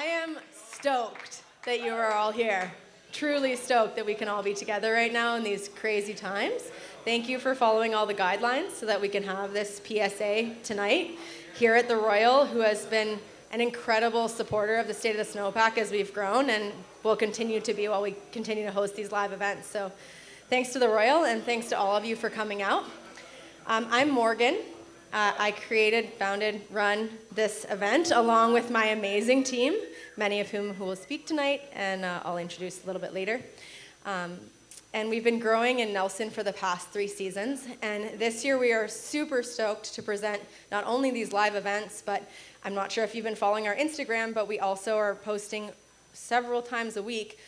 I am stoked that you are all here. Truly stoked that we can all be together right now in these crazy times. Thank you for following all the guidelines so that we can have this PSA tonight here at the Royal, who has been an incredible supporter of the State of the Snowpack as we've grown and will continue to be while we continue to host these live events. So thanks to the Royal and thanks to all of you for coming out. I'm Morgan. I created, founded, run this event along with my amazing team, many of whom who will speak tonight, and I'll introduce a little bit later. And we've been growing in Nelson for the past 3 seasons, and this year we are super stoked to present not only these live events, but I'm not sure if you've been following our Instagram, but we also are posting several times a week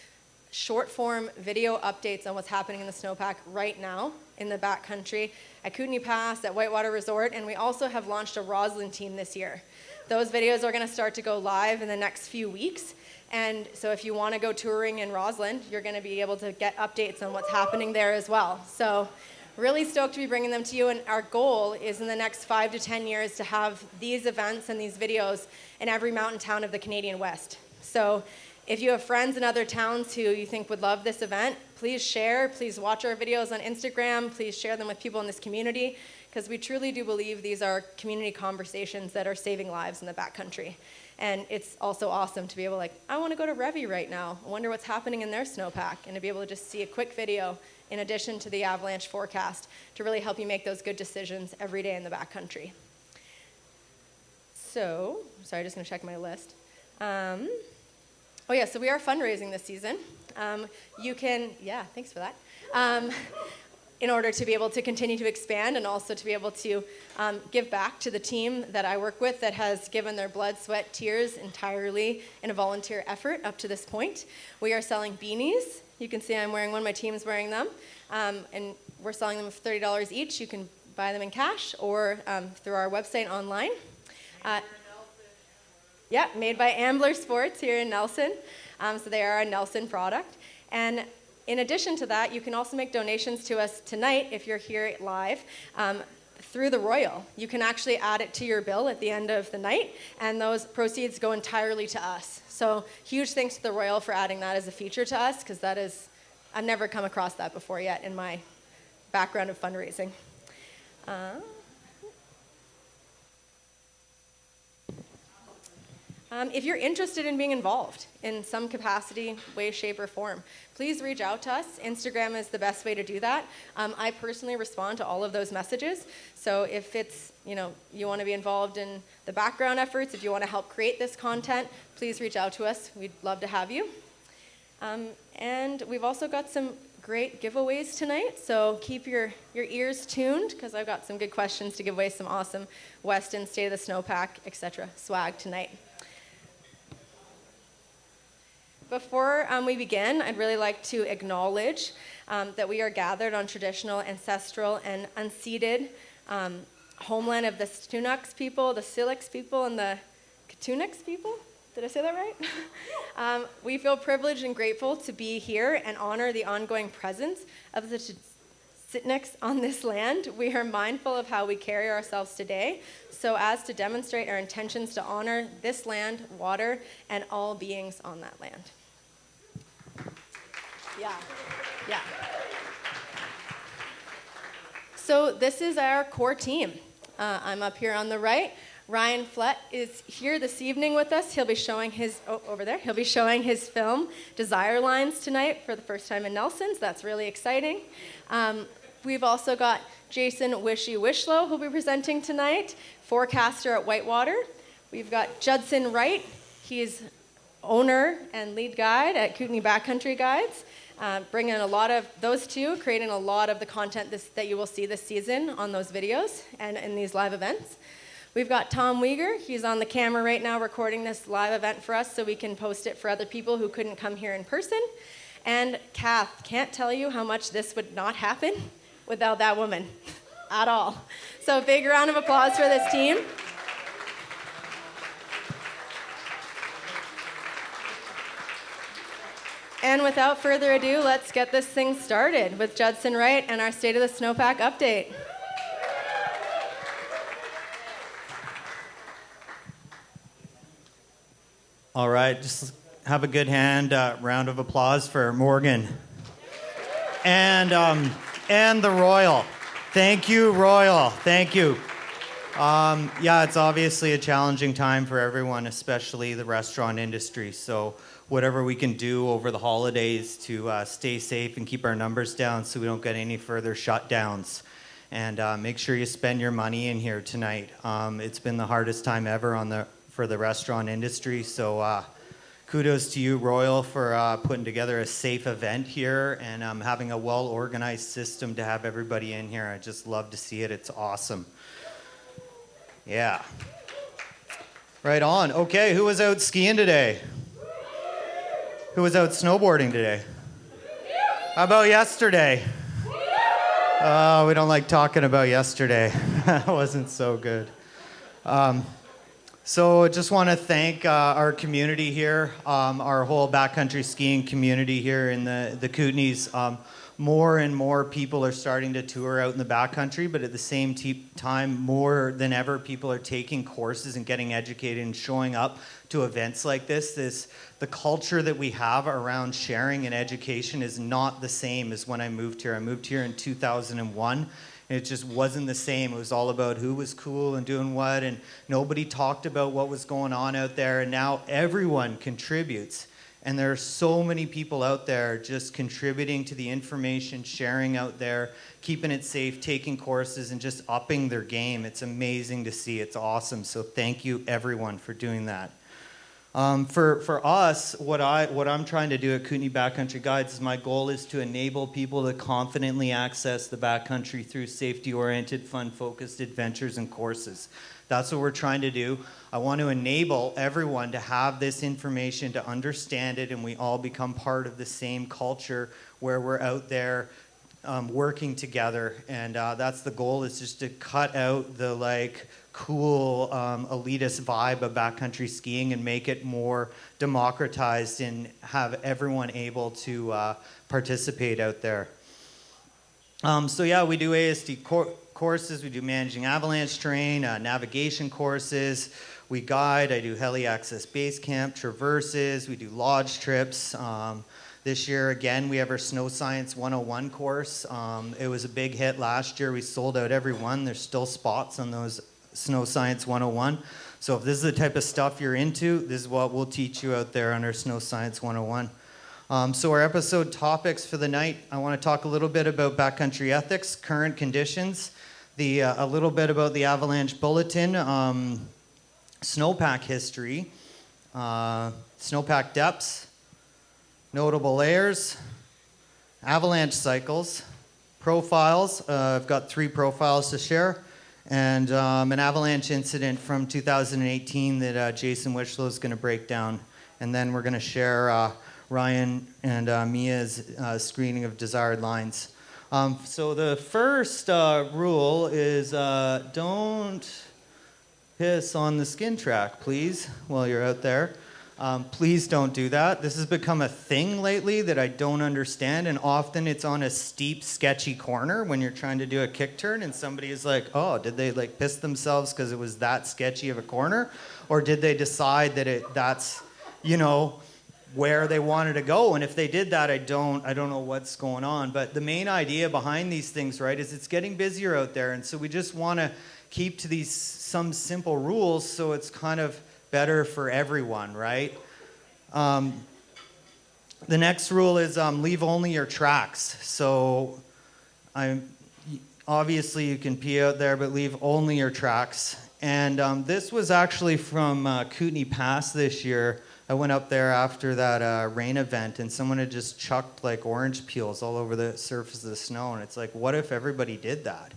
short-form video updates on what's happening in the snowpack right now in the backcountry at Kootenay Pass, at Whitewater Resort, and we also have launched a Roslyn team this year. Those videos are going to start to go live in the next few weeks, and so if you want to go touring in Roslyn, you're going to be able to get updates on what's happening there as well. So really stoked to be bringing them to you, and our goal is in the next 5 to 10 years to have these events and these videos in every mountain town of the Canadian West. So if you have friends in other towns who you think would love this event, please share, please watch our videos on Instagram, please share them with people in this community, because we truly do believe these are community conversations that are saving lives in the backcountry. And it's also awesome to be able to I want to go to Revy right now. I wonder what's happening in their snowpack, and to be able to just see a quick video in addition to the avalanche forecast to really help you make those good decisions every day in the backcountry. So, sorry, just going to check my list. So we are fundraising this season. Thanks for that. In order to be able to continue to expand and also to be able to give back to the team that I work with that has given their blood, sweat, tears entirely in a volunteer effort up to this point. We are selling beanies. You can see I'm wearing one, my team's wearing them. And we're selling them for $30 each. You can buy them in cash or through our website online. Made by Ambler Sports here in Nelson. So they are a Nelson product. And in addition to that, you can also make donations to us tonight if you're here live through the Royal. You can actually add it to your bill at the end of the night, and those proceeds go entirely to us. So huge thanks to the Royal for adding that as a feature to us, because I've never come across that before yet in my background of fundraising. If you're interested in being involved in some capacity, way, shape, or form, please reach out to us. Instagram is the best way to do that. I personally respond to all of those messages. So if it's, you want to be involved in the background efforts, if you want to help create this content, please reach out to us. We'd love to have you. And we've also got some great giveaways tonight, so keep your ears tuned, because I've got some good questions to give away some awesome Weston, State of the Snowpack, etc. swag tonight. Before we begin, I'd really like to acknowledge that we are gathered on traditional, ancestral, and unceded homeland of the Stunux people, the Silix people, and the Kootenay people. Did I say that right? We feel privileged and grateful to be here and honor the ongoing presence of the Sitniks on this land. We are mindful of how we carry ourselves today, so as to demonstrate our intentions to honor this land, water, and all beings on that land. Yeah. So this is our core team. I'm up here on the right. Ryan Flett is here this evening with us. He'll be showing He'll be showing his film Desire Lines tonight for the first time in Nelson's. That's really exciting. We've also got Jason Wishlow, who'll be presenting tonight, forecaster at Whitewater. We've got Judson Wright. He's owner and lead guide at Kootenay Backcountry Guides, bringing a lot of those two, creating a lot of the content that you will see this season on those videos and in these live events. We've got Tom Weger. He's on the camera right now recording this live event for us so we can post it for other people who couldn't come here in person. And Kath, can't tell you how much this would not happen without that woman at all. So big round of applause for this team. And without further ado, let's get this thing started with Judson Wright and our State of the Snowpack update. All right, just have a good round of applause for Morgan and the Royal. Thank you, Royal. Thank you. Yeah, it's obviously a challenging time for everyone, especially the restaurant industry. So whatever we can do over the holidays to stay safe and keep our numbers down so we don't get any further shutdowns. And make sure you spend your money in here tonight. It's been the hardest time ever for the restaurant industry. So kudos to you, Royal, for putting together a safe event here and having a well-organized system to have everybody in here. I just love to see it. It's awesome. Yeah. Right on. Okay, who was out skiing today? Who was out snowboarding today? How about yesterday? Oh, we don't like talking about yesterday. That wasn't so good. So I just want to thank our community here, our whole backcountry skiing community here in the Kootenays. More and more people are starting to tour out in the backcountry, but at the same time, more than ever, people are taking courses and getting educated and showing up to events like this. The culture that we have around sharing and education is not the same as when I moved here. I moved here in 2001. And it just wasn't the same. It was all about who was cool and doing what, and nobody talked about what was going on out there. And now everyone contributes. And there are so many people out there just contributing to the information, sharing out there, keeping it safe, taking courses, and just upping their game. It's amazing to see. It's awesome. So thank you, everyone, for doing that. For us, what I'm trying to do at Kootenay Backcountry Guides is my goal is to enable people to confidently access the backcountry through safety-oriented, fun-focused adventures and courses. That's what we're trying to do. I want to enable everyone to have this information, to understand it, and we all become part of the same culture where we're out there working together. And that's the goal, is just to cut out the cool elitist vibe of backcountry skiing and make it more democratized and have everyone able to participate out there. So yeah, we do ASD courses, we do managing avalanche terrain, navigation courses, we guide, I do heli access base camp, traverses, we do lodge trips. This year, again, we have our Snow Science 101 course. It was a big hit last year. We sold out every one. There's still spots on those Snow Science 101. So if this is the type of stuff you're into, this is what we'll teach you out there on our Snow Science 101. So our episode topics for the night, I want to talk a little bit about backcountry ethics, current conditions, a little bit about the Avalanche Bulletin, snowpack history, snowpack depths, notable layers, avalanche cycles, profiles. I've got 3 profiles to share, and an avalanche incident from 2018 that Jason Wishlow is going to break down. And then we're going to share Ryan and Mia's screening of Desired Lines. So the first rule is don't piss on the skin track, please, while you're out there. Please don't do that. This has become a thing lately that I don't understand, and often it's on a steep, sketchy corner when you're trying to do a kick turn, and somebody is like, oh, did they piss themselves because it was that sketchy of a corner? Or did they decide that that's where they wanted to go? And if they did that, I don't know what's going on. But the main idea behind these things, right, is it's getting busier out there, and so we just want to keep to some simple rules so it's kind of better for everyone, right? The next rule is leave only your tracks. So obviously you can pee out there, but leave only your tracks. And this was actually from Kootenay Pass this year. I went up there after that rain event, and someone had just chucked orange peels all over the surface of the snow, and it's like, what if everybody did that?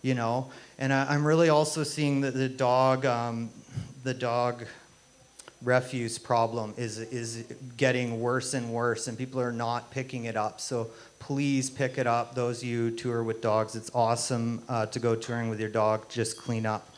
And I'm really also seeing that the dog refuse problem is getting worse and worse, and people are not picking it up. So please pick it up. Those of you who tour with dogs, it's awesome to go touring with your dog. Just clean up.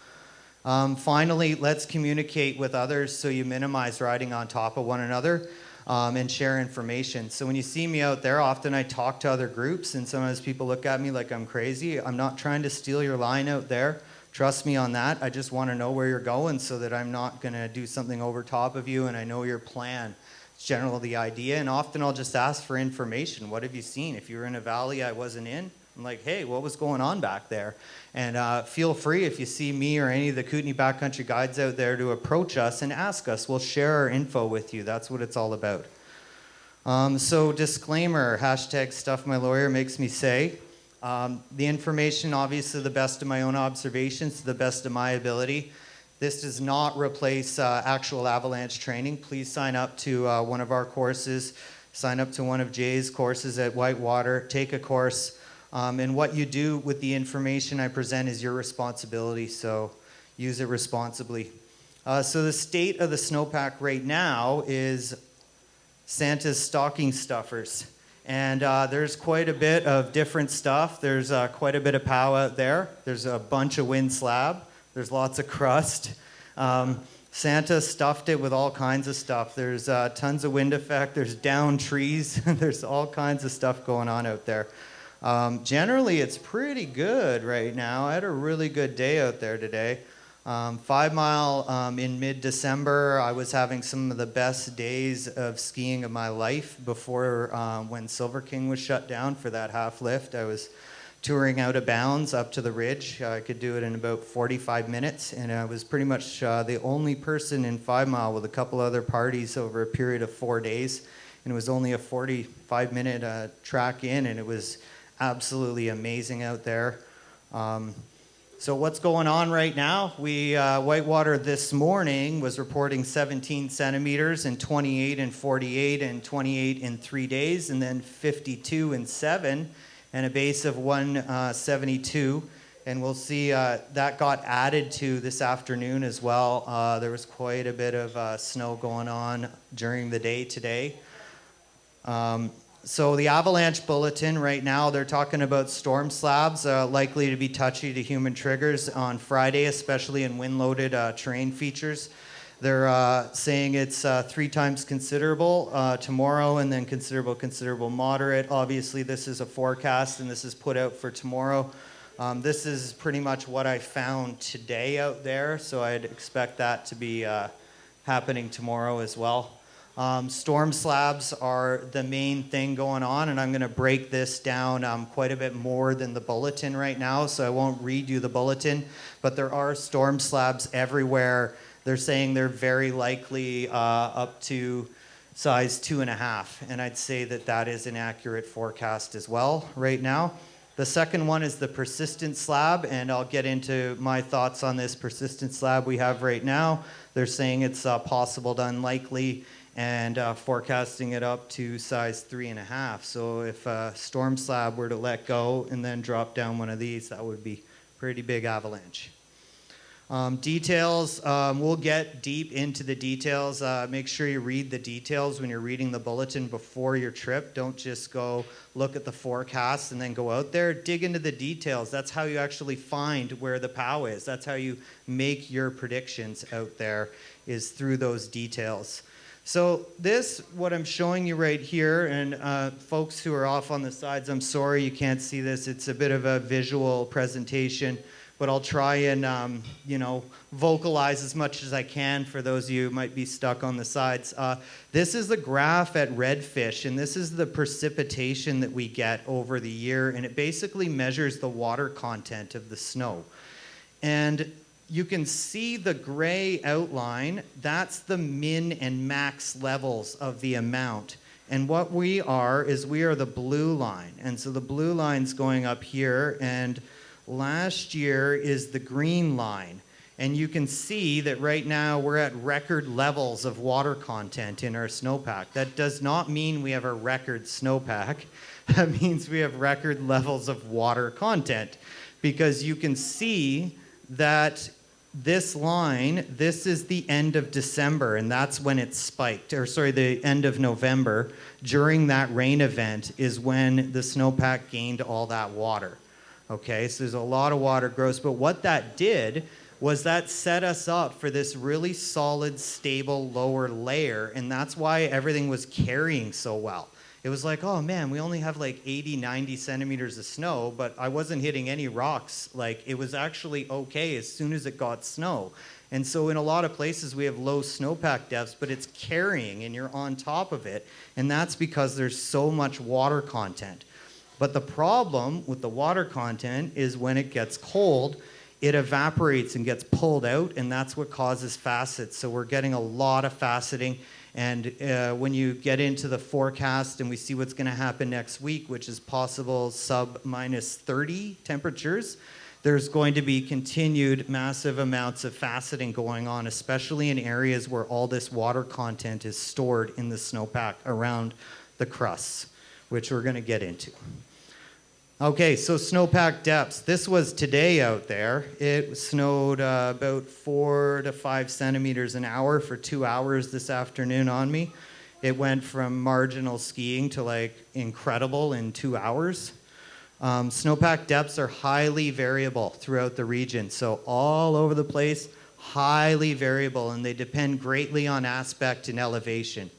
Finally, let's communicate with others so you minimize riding on top of one another, and share information. So when you see me out there, often I talk to other groups, and sometimes people look at me like I'm crazy. I'm not trying to steal your line out there. trust me on that. I just want to know where you're going so that I'm not going to do something over top of you, and I know your plan. It's generally the idea, and often I'll just ask for information. What have you seen? If you were in a valley I wasn't in, I'm like, hey, what was going on back there? And feel free, if you see me or any of the Kootenay backcountry guides out there, to approach us and ask us. We'll share our info with you. That's what it's all about. So disclaimer, hashtag stuff my lawyer makes me say. The information, obviously, the best of my own observations, to the best of my ability. This does not replace actual avalanche training. Please sign up to one of our courses. Sign up to one of Jay's courses at Whitewater. Take a course. And what you do with the information I present is your responsibility, so use it responsibly. So the state of the snowpack right now is Santa's stocking stuffers. And there's quite a bit of different stuff. There's quite a bit of POW out there. There's a bunch of wind slab. There's lots of crust. Santa stuffed it with all kinds of stuff. There's tons of wind effect. There's down trees. There's all kinds of stuff going on out there. Generally, it's pretty good right now. I had a really good day out there today. 5 Mile in mid-December, I was having some of the best days of skiing of my life before when Silver King was shut down for that half lift. I was touring out of bounds up to the ridge. I could do it in about 45 minutes, and I was pretty much the only person in 5 Mile with a couple other parties over a period of 4 days. And it was only a 45-minute track in, and it was absolutely amazing out there. So what's going on right now? Whitewater this morning was reporting 17 centimeters and 28 and 48 and 28 in 3 days, and then 52 and 7 and a base of 172. And we'll see that got added to this afternoon as well. There was quite a bit of snow going on during the day today. So the Avalanche Bulletin right now, they're talking about storm slabs likely to be touchy to human triggers on Friday, especially in wind-loaded terrain features. They're saying it's 3 times considerable tomorrow, and then considerable, moderate. Obviously, this is a forecast, and this is put out for tomorrow. This is pretty much what I found today out there, so I'd expect that to be happening tomorrow as well. Storm slabs are the main thing going on, and I'm going to break this down quite a bit more than the bulletin right now, so I won't redo the bulletin, but there are storm slabs everywhere. They're saying they're very likely up to size 2.5, and I'd say that that is an accurate forecast as well right now. The second one is the persistent slab, and I'll get into my thoughts on this persistent slab we have right now. They're saying it's possible to unlikely, and forecasting it up to size 3.5. So if a storm slab were to let go and then drop down one of these, that would be pretty big avalanche. Details, we'll get deep into the details. Make sure you read the details when you're reading the bulletin before your trip. Don't just go look at the forecast and then go out there. Dig into the details. That's how you actually find where the POW is. That's how you make your predictions out there, is through those details. So this, what I'm showing you right here, and folks who are off on the sides, I'm sorry you can't see this. It's a bit of a visual presentation, but I'll try and, vocalize as much as I can for those of you who might be stuck on the sides. This is the graph at Redfish, and this is the precipitation that we get over the year, and it basically measures the water content of the snow. And you can see the gray outline. That's the min and max levels of the amount. And what we are the blue line. And so the blue line's going up here, and last year is the green line. And you can see that right now we're at record levels of water content in our snowpack. That does not mean we have a record snowpack. That means we have record levels of water content, because you can see that this line, this is the end of December, and that's when it spiked, the end of November. During that rain event is when the snowpack gained all that water. Okay, so there's a lot of water growth, but what that did was that set us up for this really solid, stable lower layer, and that's why everything was carrying so well. it was like, oh man, we only have like 80, 90 centimeters of snow, but I wasn't hitting any rocks. Like, it was actually okay as soon as it got snow. And so in a lot of places we have low snowpack depths, but it's carrying and you're on top of it. And that's because there's so much water content. But the problem with the water content is when it gets cold, it evaporates and gets pulled out, and that's what causes facets. So we're getting a lot of faceting. And when you get into the forecast and we see what's going to happen next week, which is possible sub minus 30 temperatures, there's going to be continued massive amounts of faceting going on, especially in areas where all this water content is stored in the snowpack around the crusts, which we're going to get into. Okay, so snowpack depths. This was today out there. It snowed about 4 to 5 centimeters an hour for 2 hours this afternoon on me. It went from marginal skiing to like incredible in 2 hours. Snowpack depths are highly variable throughout the region, so all over the place, highly variable, and they depend greatly on aspect and elevation.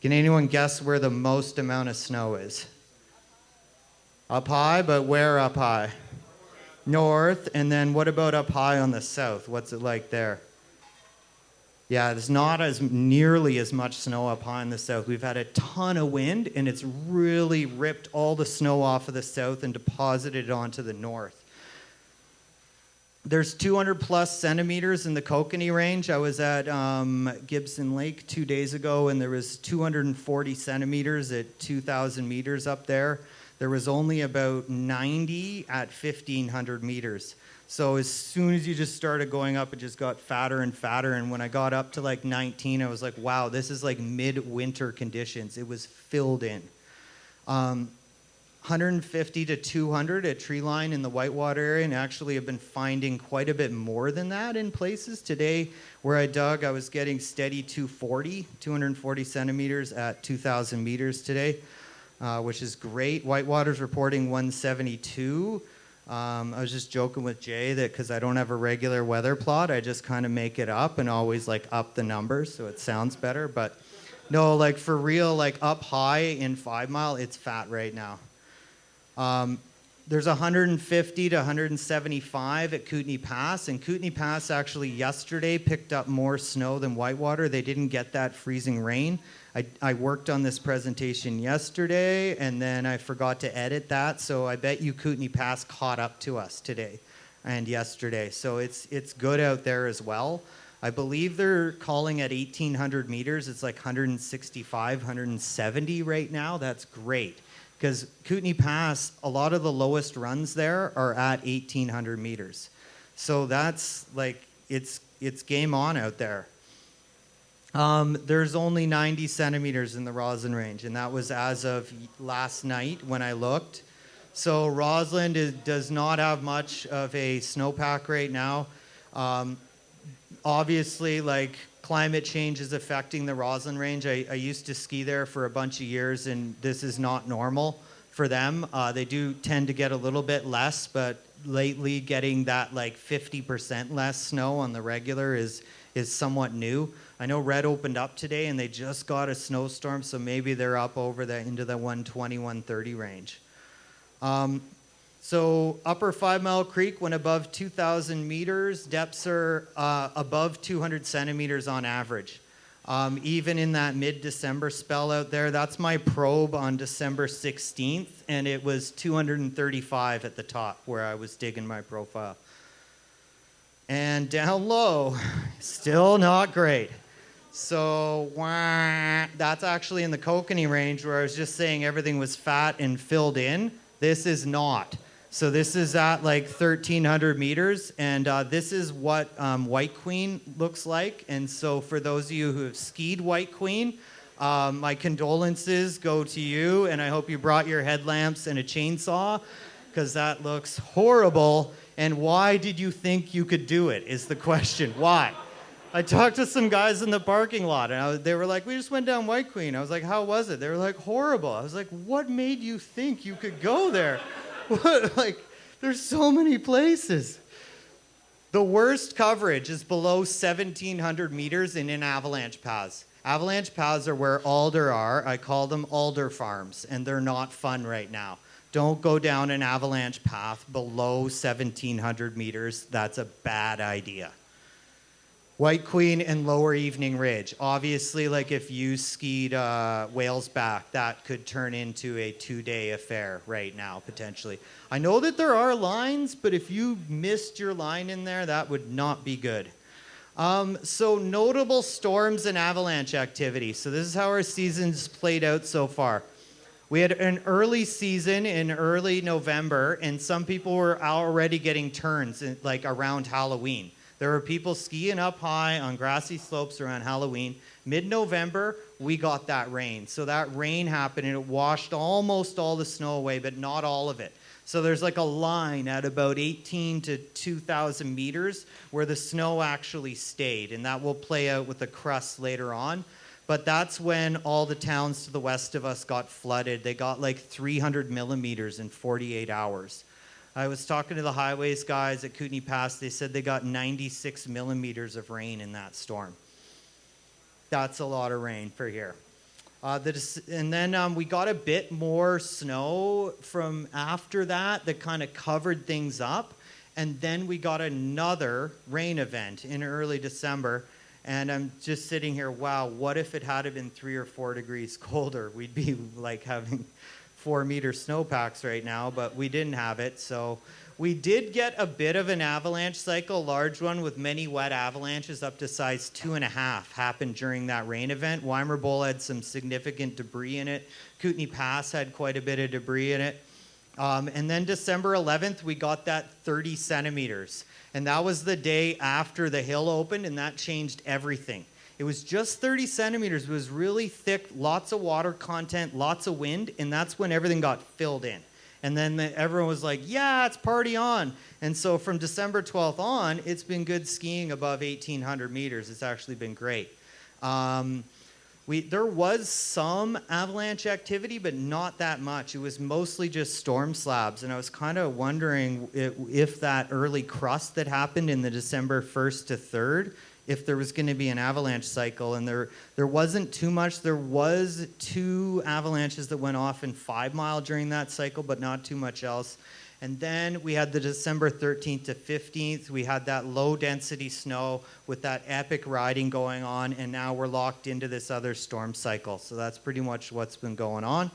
Can anyone guess where the most amount of snow is? Up high, but where up high? North, and then what about up high on the south? What's it like there? Yeah, there's not as nearly as much snow up high in the south. We've had a ton of wind, and it's really ripped all the snow off of the south and deposited it onto the north. There's 200 plus centimeters in the Kokanee range. I was at Gibson Lake 2 days ago, and there was 240 centimeters at 2,000 meters up there. There was only about 90 at 1,500 meters. So as soon as you just started going up, it just got fatter and fatter. And when I got up to like 19, I was like, wow, this is like mid-winter conditions. It was filled in. 150 to 200 at tree line in the Whitewater area, and actually have been finding quite a bit more than that in places. Today, where I dug, I was getting steady 240 centimeters at 2,000 meters today, which is great. Whitewater's reporting 172. I was just joking with Jay that because I don't have a regular weather plot, I just kind of make it up and always like up the numbers so it sounds better. But no, like for real, like up high in 5 Mile, it's fat right now. There's 150 to 175 at Kootenay Pass, and Kootenay Pass actually yesterday picked up more snow than Whitewater. They didn't get that freezing rain. I worked on this presentation yesterday, and then I forgot to edit that, so I bet you Kootenay Pass caught up to us today and yesterday. So it's good out there as well. I believe they're calling at 1,800 meters. It's like 165, 170 right now. That's great. Because Kootenay Pass, a lot of the lowest runs there are at 1,800 meters. So that's like, it's game on out there. There's only 90 centimeters in the Roslyn Range, and that was as of last night when I looked. So Roslyn does not have much of a snowpack right now. Obviously, like, climate change is affecting the Roslyn Range. I used to ski there for a bunch of years, and this is not normal for them. They do tend to get a little bit less, but lately getting that like 50% less snow on the regular is somewhat new. I know Red opened up today, and they just got a snowstorm, so maybe they're up over into the 120, 130 range. So upper 5 Mile Creek went above 2,000 meters. Depths are above 200 centimeters on average. Even in that mid-December spell out there, that's my probe on December 16th, and it was 235 at the top where I was digging my profile. And down low, still not great. So that's actually in the Kokanee range where I was just saying everything was fat and filled in. This is not. So this is at like 1,300 meters, and this is what White Queen looks like. And so for those of you who have skied White Queen, my condolences go to you, and I hope you brought your headlamps and a chainsaw, because that looks horrible. And why did you think you could do it is the question. Why? I talked to some guys in the parking lot, and they were like, we just went down White Queen. I was like, how was it? They were like, horrible. I was like, what made you think you could go there? What, like, there's so many places. The worst coverage is below 1,700 meters in avalanche paths. Avalanche paths are where alder are. I call them alder farms, and they're not fun right now. Don't go down an avalanche path below 1,700 meters. That's a bad idea. White Queen and Lower Evening Ridge. Obviously, like if you skied Whales Back, that could turn into a 2-day affair right now, potentially. I know that there are lines, but if you missed your line in there, that would not be good. So notable storms and avalanche activity. So this is how our season's played out so far. We had an early season in early November, and some people were already getting turns like around Halloween. There were people skiing up high on grassy slopes around Halloween. Mid-November, we got that rain. So that rain happened, and it washed almost all the snow away, but not all of it. So there's like a line at about 18 to 2,000 meters where the snow actually stayed, and that will play out with the crust later on. But that's when all the towns to the west of us got flooded. They got like 300 millimeters in 48 hours. I was talking to the highways guys at Kootenay Pass. They said they got 96 millimeters of rain in that storm. That's a lot of rain for here. And then we got a bit more snow from after that kind of covered things up. And then we got another rain event in early December. And I'm just sitting here, wow, what if it had been 3 or 4 degrees colder? We'd be like having 4-meter snowpacks right now, but we didn't have it. So we did get a bit of an avalanche cycle, large one with many wet avalanches up to size 2.5 happened during that rain event. Weimer Bowl had some significant debris in it. Kootenay Pass had quite a bit of debris in it. And then December 11th, we got that 30 centimeters. And that was the day after the hill opened, and that changed everything. It was just 30 centimeters. It was really thick, lots of water content, lots of wind, and that's when everything got filled in. And then everyone was like, yeah, it's party on. And so from December 12th on, it's been good skiing above 1,800 meters. It's actually been great. There was some avalanche activity, but not that much. It was mostly just storm slabs. And I was kind of wondering if that early crust that happened in the December 1st to 3rd, if there was going to be an avalanche cycle. And there wasn't too much. There was 2 avalanches that went off in 5 Mile during that cycle, but not too much else. And then we had the December 13th to 15th. We had that low-density snow with that epic riding going on, and now we're locked into this other storm cycle. So that's pretty much what's been going on.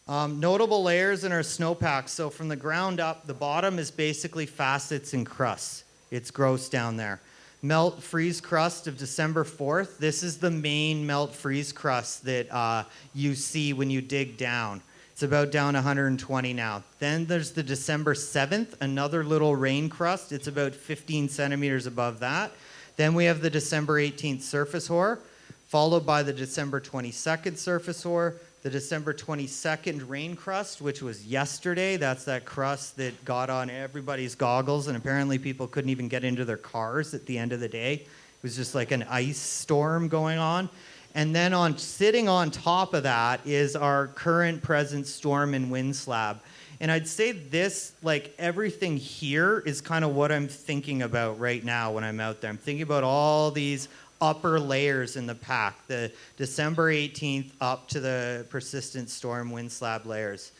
Notable layers in our snowpacks. So from the ground up, the bottom is basically facets and crusts. It's gross down there. Melt freeze crust of December 4th. This is the main melt freeze crust that you see when you dig down. It's about down 120 now. Then there's the December 7th, another little rain crust. It's about 15 centimeters above that. Then we have the December 18th surface hoar, followed by the December 22nd surface hoar, the December 22nd rain crust, which was yesterday. That's that crust that got on everybody's goggles, and apparently people couldn't even get into their cars at the end of the day. It was just like an ice storm going on. And then sitting on top of that is our current present storm and wind slab. And I'd say this, like everything here is kind of what I'm thinking about right now when I'm out there. I'm thinking about all these upper layers in the pack, the December 18th up to the persistent storm wind slab layers.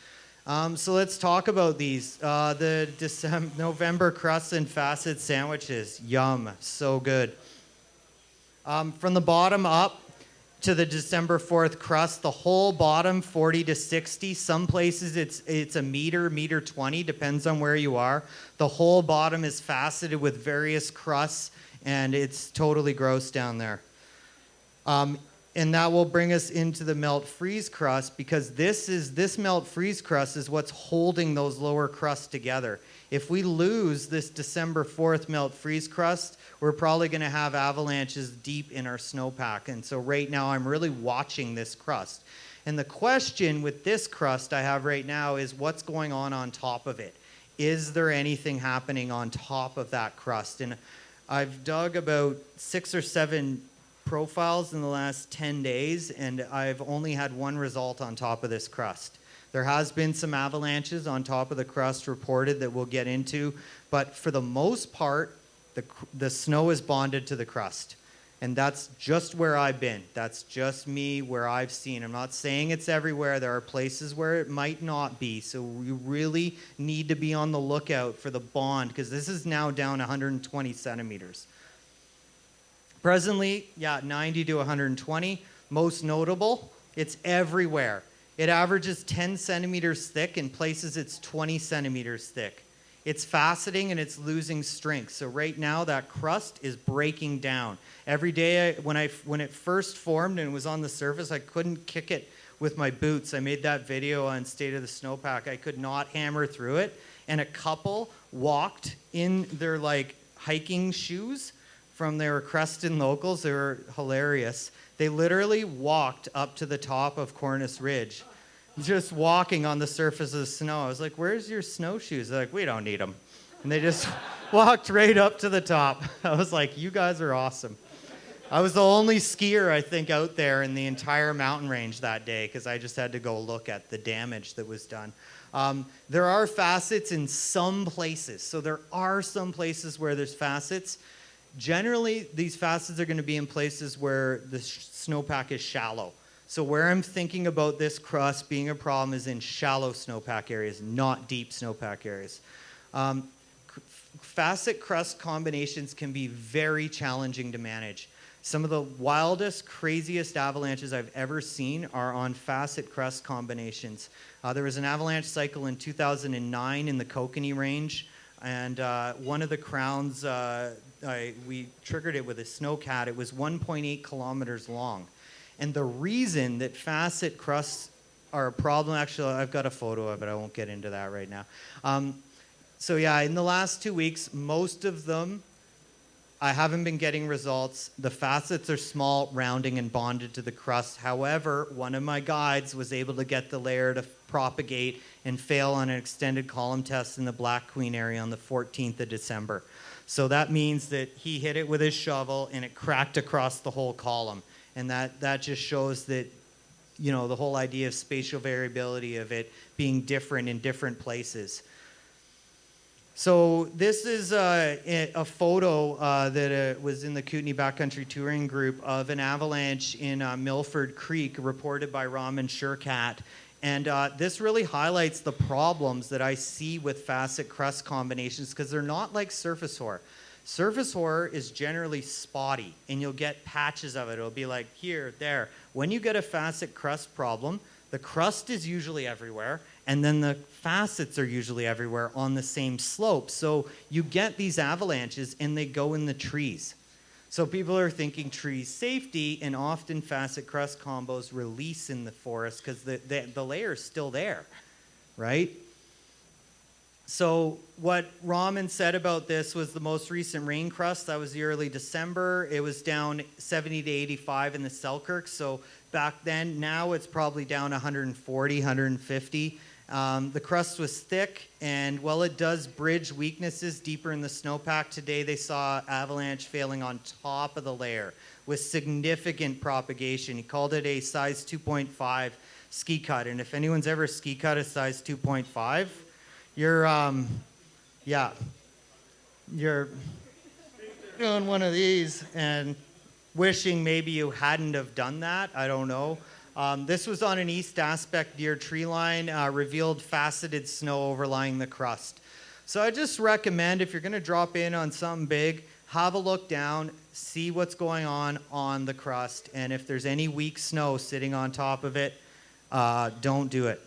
So let's talk about these. The November crust and facet sandwiches. Yum, so good. From the bottom up, to the December 4th crust, the whole bottom 40 to 60. Some places it's a meter 20, depends on where you are. The whole bottom is faceted with various crusts, and it's totally gross down there. And that will bring us into the melt freeze crust, because this melt freeze crust is what's holding those lower crusts together. If we lose this December 4th melt freeze crust, we're probably going to have avalanches deep in our snowpack. And so right now I'm really watching this crust. And the question with this crust I have right now is what's going on top of it? Is there anything happening on top of that crust? And I've dug about 6 or 7 profiles in the last 10 days, and I've only had one result on top of this crust. There has been some avalanches on top of the crust reported that we'll get into, but for the most part, the snow is bonded to the crust. And that's just where I've been. That's just me, where I've seen. I'm not saying it's everywhere. There are places where it might not be. So you really need to be on the lookout for the bond, because this is now down 120 centimeters. Presently, 90 to 120. Most notable, it's everywhere. It averages 10 centimeters thick. In places, it's 20 centimeters thick. It's faceting and it's losing strength. So right now, that crust is breaking down. Every day, when it first formed and was on the surface, I couldn't kick it with my boots. I made that video on State of the Snowpack. I could not hammer through it. And a couple walked in their hiking shoes from their Creston locals. They were hilarious. They literally walked up to the top of Cornice Ridge, just walking on the surface of the snow. I was like, where's your snowshoes? They're like, we don't need them. And they just walked right up to the top. I was like, you guys are awesome. I was the only skier, I think, out there in the entire mountain range that day, because I just had to go look at the damage that was done. There are facets in some places. So there are some places where there's facets. Generally, these facets are going to be in places where the snowpack is shallow. So where I'm thinking about this crust being a problem is in shallow snowpack areas, not deep snowpack areas. Facet crust combinations can be very challenging to manage. Some of the wildest, craziest avalanches I've ever seen are on facet crust combinations. There was an avalanche cycle in 2009 in the Kokanee range, and one of the crowns, we triggered it with a snowcat. It was 1.8 kilometers long. And the reason that facet crusts are a problem, actually, I've got a photo of it. I won't get into that right now. In the last 2 weeks, most of them, I haven't been getting results. The facets are small, rounding, and bonded to the crust. However, one of my guides was able to get the layer to propagate and fail on an extended column test in the Black Queen area on the 14th of December. So that means that he hit it with his shovel and it cracked across the whole column. And that just shows that, the whole idea of spatial variability of it being different in different places. So this is a photo that was in the Kootenay Backcountry Touring Group of an avalanche in Milford Creek reported by Raman Shurkat. And this really highlights the problems that I see with facet crust combinations, because they're not like surface hoar. Surface hoar is generally spotty, and you'll get patches of it. It'll be like here, there. When you get a facet crust problem, the crust is usually everywhere, and then the facets are usually everywhere on the same slope. So you get these avalanches, and they go in the trees. So people are thinking tree safety, and often facet crust combos release in the forest because the layer is still there, right? So what Raman said about this was the most recent rain crust. That was the early December. It was down 70 to 85 in the Selkirk. So back then, now it's probably down 140, 150. The crust was thick, and while it does bridge weaknesses deeper in the snowpack, today they saw avalanche failing on top of the layer with significant propagation. He called it a size 2.5 ski cut. And if anyone's ever ski cut a size 2.5, you're doing one of these and wishing maybe you hadn't have done that. I don't know. This was on an east aspect near tree line, revealed faceted snow overlying the crust. So I just recommend, if you're going to drop in on something big, have a look down, see what's going on the crust, and if there's any weak snow sitting on top of it, don't do it.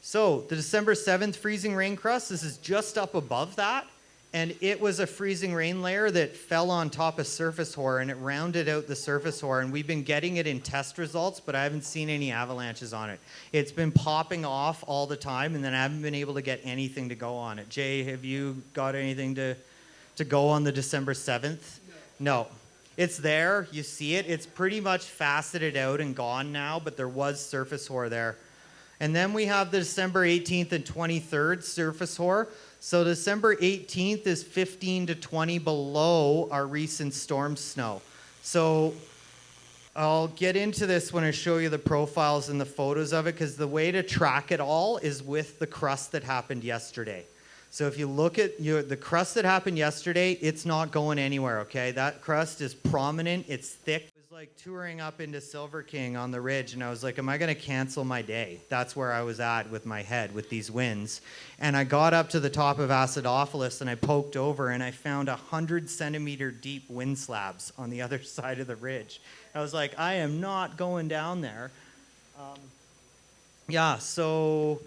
So the December 7th freezing rain crust, this is just up above that. And it was a freezing rain layer that fell on top of surface hoar, and it rounded out the surface hoar. And we've been getting it in test results, but I haven't seen any avalanches on it. It's been popping off all the time, and then I haven't been able to get anything to go on it. Jay, have you got anything to go on the December 7th? No. It's there. You see it. It's pretty much faceted out and gone now, but there was surface hoar there. And then we have the December 18th and 23rd surface hoar. So December 18th is 15 to 20 below our recent storm snow. So I'll get into this when I show you the profiles and the photos of it, because the way to track it all is with the crust that happened yesterday. So if you look at the crust that happened yesterday, it's not going anywhere, okay? That crust is prominent, it's thick. It was like touring up into Silver King on the ridge, and I was like, am I going to cancel my day? That's where I was at with my head with these winds. And I got up to the top of Acidophilus, and I poked over, and I found 100-centimeter deep wind slabs on the other side of the ridge. I was like, I am not going down there. So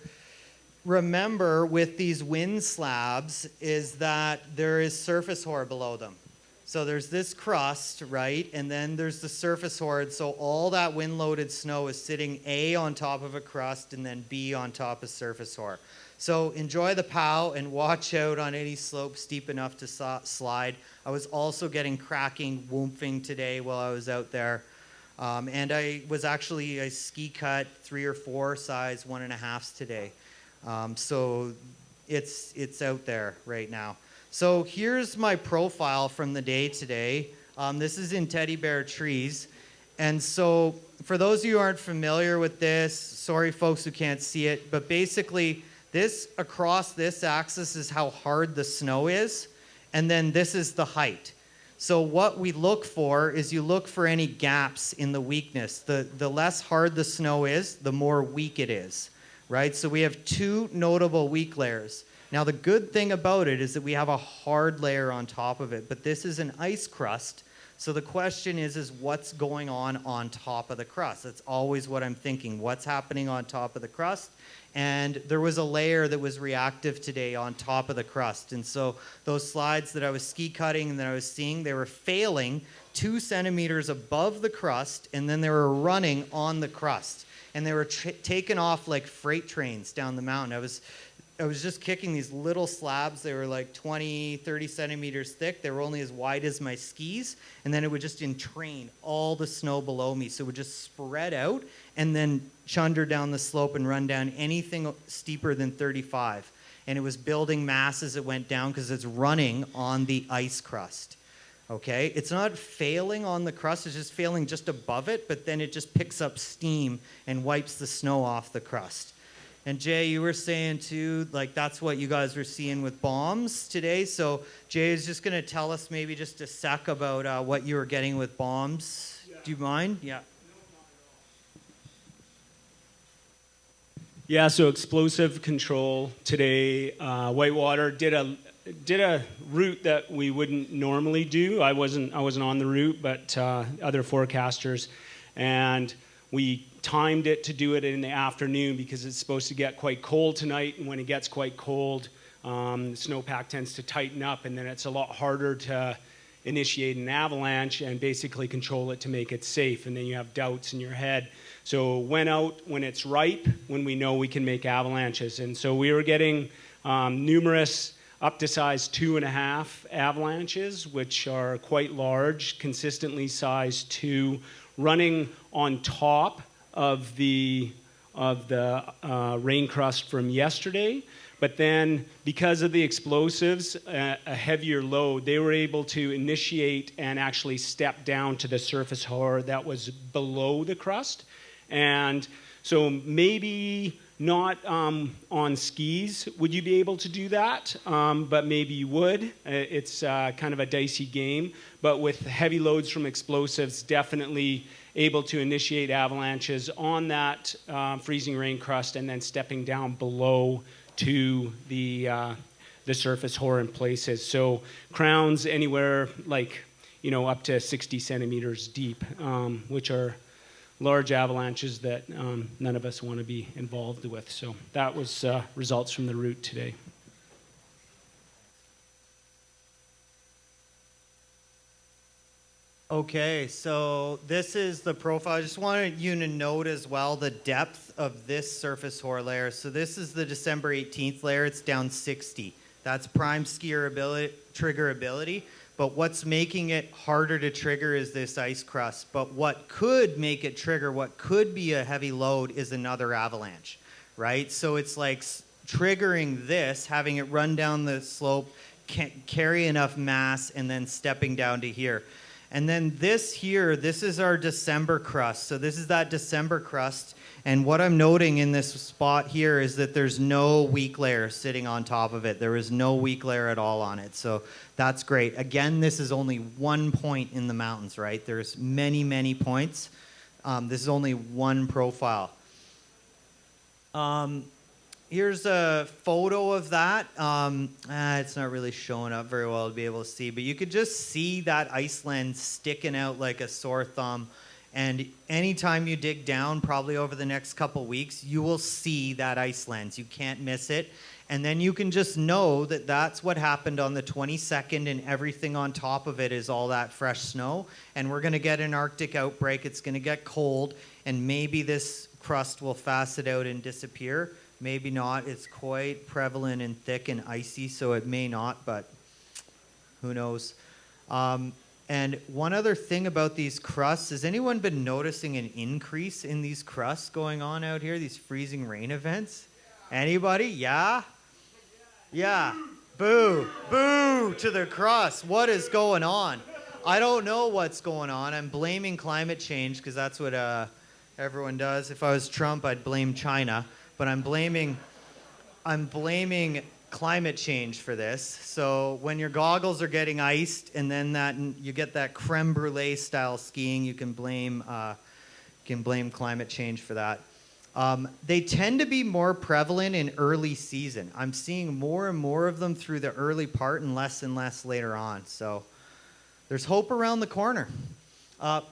remember with these wind slabs is that there is surface hoar below them. So there's this crust, right? And then there's the surface hoar. So all that wind-loaded snow is sitting A on top of a crust and then B on top of surface hoar. So enjoy the POW and watch out on any slope steep enough to slide. I was also getting cracking, whoomphing today while I was out there. And I was actually a ski cut 3 or 4 size 1.5s today. So it's out there right now. So here's my profile from the day today. This is in Teddy Bear Trees. And so for those of you who aren't familiar with this, sorry folks who can't see it, but basically this across this axis is how hard the snow is. And then this is the height. So what we look for is you look for any gaps in the weakness. The less hard the snow is, the more weak it is, right? So we have 2 notable weak layers. Now the good thing about it is that we have a hard layer on top of it, but this is an ice crust. So the question is what's going on top of the crust? That's always what I'm thinking. What's happening on top of the crust? And there was a layer that was reactive today on top of the crust. And so those slides that I was ski cutting and that I was seeing, they were failing 2 centimeters above the crust, and then they were running on the crust. And they were taken off like freight trains down the mountain. I was just kicking these little slabs. They were like 20, 30 centimeters thick. They were only as wide as my skis. And then it would just entrain all the snow below me. So it would just spread out and then chunder down the slope and run down anything steeper than 35. And it was building mass as it went down because it's running on the ice crust. Okay? It's not failing on the crust. It's just failing just above it. But then it just picks up steam and wipes the snow off the crust. And Jay, you were saying too, like that's what you guys were seeing with bombs today. So Jay is just going to tell us maybe just a sec about what you were getting with bombs. Yeah. Do you mind? Yeah. Yeah, so explosive control today. Whitewater did a route that we wouldn't normally do. I wasn't on the route, but other forecasters, and we timed it to do it in the afternoon because it's supposed to get quite cold tonight, and when it gets quite cold, the snowpack tends to tighten up, and then it's a lot harder to initiate an avalanche and basically control it to make it safe, and then you have doubts in your head. So went out when it's ripe, when we know we can make avalanches, and so we were getting numerous up to size 2.5 avalanches, which are quite large, consistently size 2, running on top of the rain crust from yesterday. But then because of the explosives, a heavier load, they were able to initiate and actually step down to the surface hoar that was below the crust. And so maybe not on skis would you be able to do that, but maybe you would. It's kind of a dicey game. But with heavy loads from explosives, definitely able to initiate avalanches on that freezing rain crust and then stepping down below to the surface hoar in places. So crowns anywhere like, up to 60 centimeters deep, which are large avalanches that none of us want to be involved with. So that was results from the route today. Okay, so this is the profile. I just wanted you to note as well the depth of this surface hoar layer. So this is the December 18th layer. It's down 60. That's prime skier triggerability. But what's making it harder to trigger is this ice crust. But what could make it trigger, what could be a heavy load, is another avalanche, right? So it's like triggering this, having it run down the slope, carry enough mass, and then stepping down to here. And then this here, this is our December crust. So this is that December crust. And what I'm noting in this spot here is that there's no weak layer sitting on top of it. There is no weak layer at all on it. So that's great. Again, this is only 1 point in the mountains, right? There's many, many points. This is only one profile. Here's a photo of that. It's not really showing up very well to be able to see, but you could just see that ice lens sticking out like a sore thumb. And anytime you dig down, probably over the next couple weeks, you will see that ice lens. You can't miss it. And then you can just know that that's what happened on the 22nd, and everything on top of it is all that fresh snow. And we're going to get an Arctic outbreak. It's going to get cold, and maybe this crust will facet out and disappear. Maybe not. It's quite prevalent and thick and icy, so it may not, but who knows. And one other thing about these crusts, has anyone been noticing an increase in these crusts going on out here, these freezing rain events? Anybody? Yeah? Yeah. Boo. Boo to the crust. What is going on? I don't know what's going on. I'm blaming climate change because that's what everyone does. If I was Trump, I'd blame China. But I'm blaming climate change for this. So when your goggles are getting iced and then you get that creme brulee style skiing, you can blame climate change for that. They tend to be more prevalent in early season. I'm seeing more and more of them through the early part and less later on. So there's hope around the corner.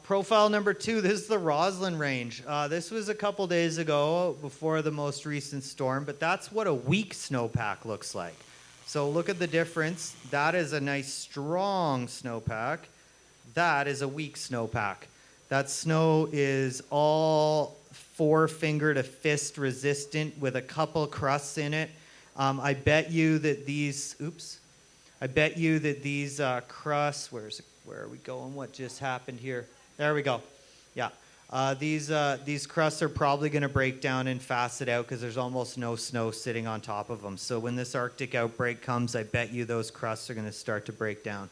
Profile number 2, this is the Roslyn Range. This was a couple days ago before the most recent storm, but that's what a weak snowpack looks like. So look at the difference. That is a nice strong snowpack. That is a weak snowpack. That snow is all forefinger to fist resistant with a couple crusts in it. I bet you that these crusts, where are we going? What just happened here? There we go. Yeah. These crusts are probably going to break down and facet out because there's almost no snow sitting on top of them. So when this Arctic outbreak comes, I bet you those crusts are going to start to break down.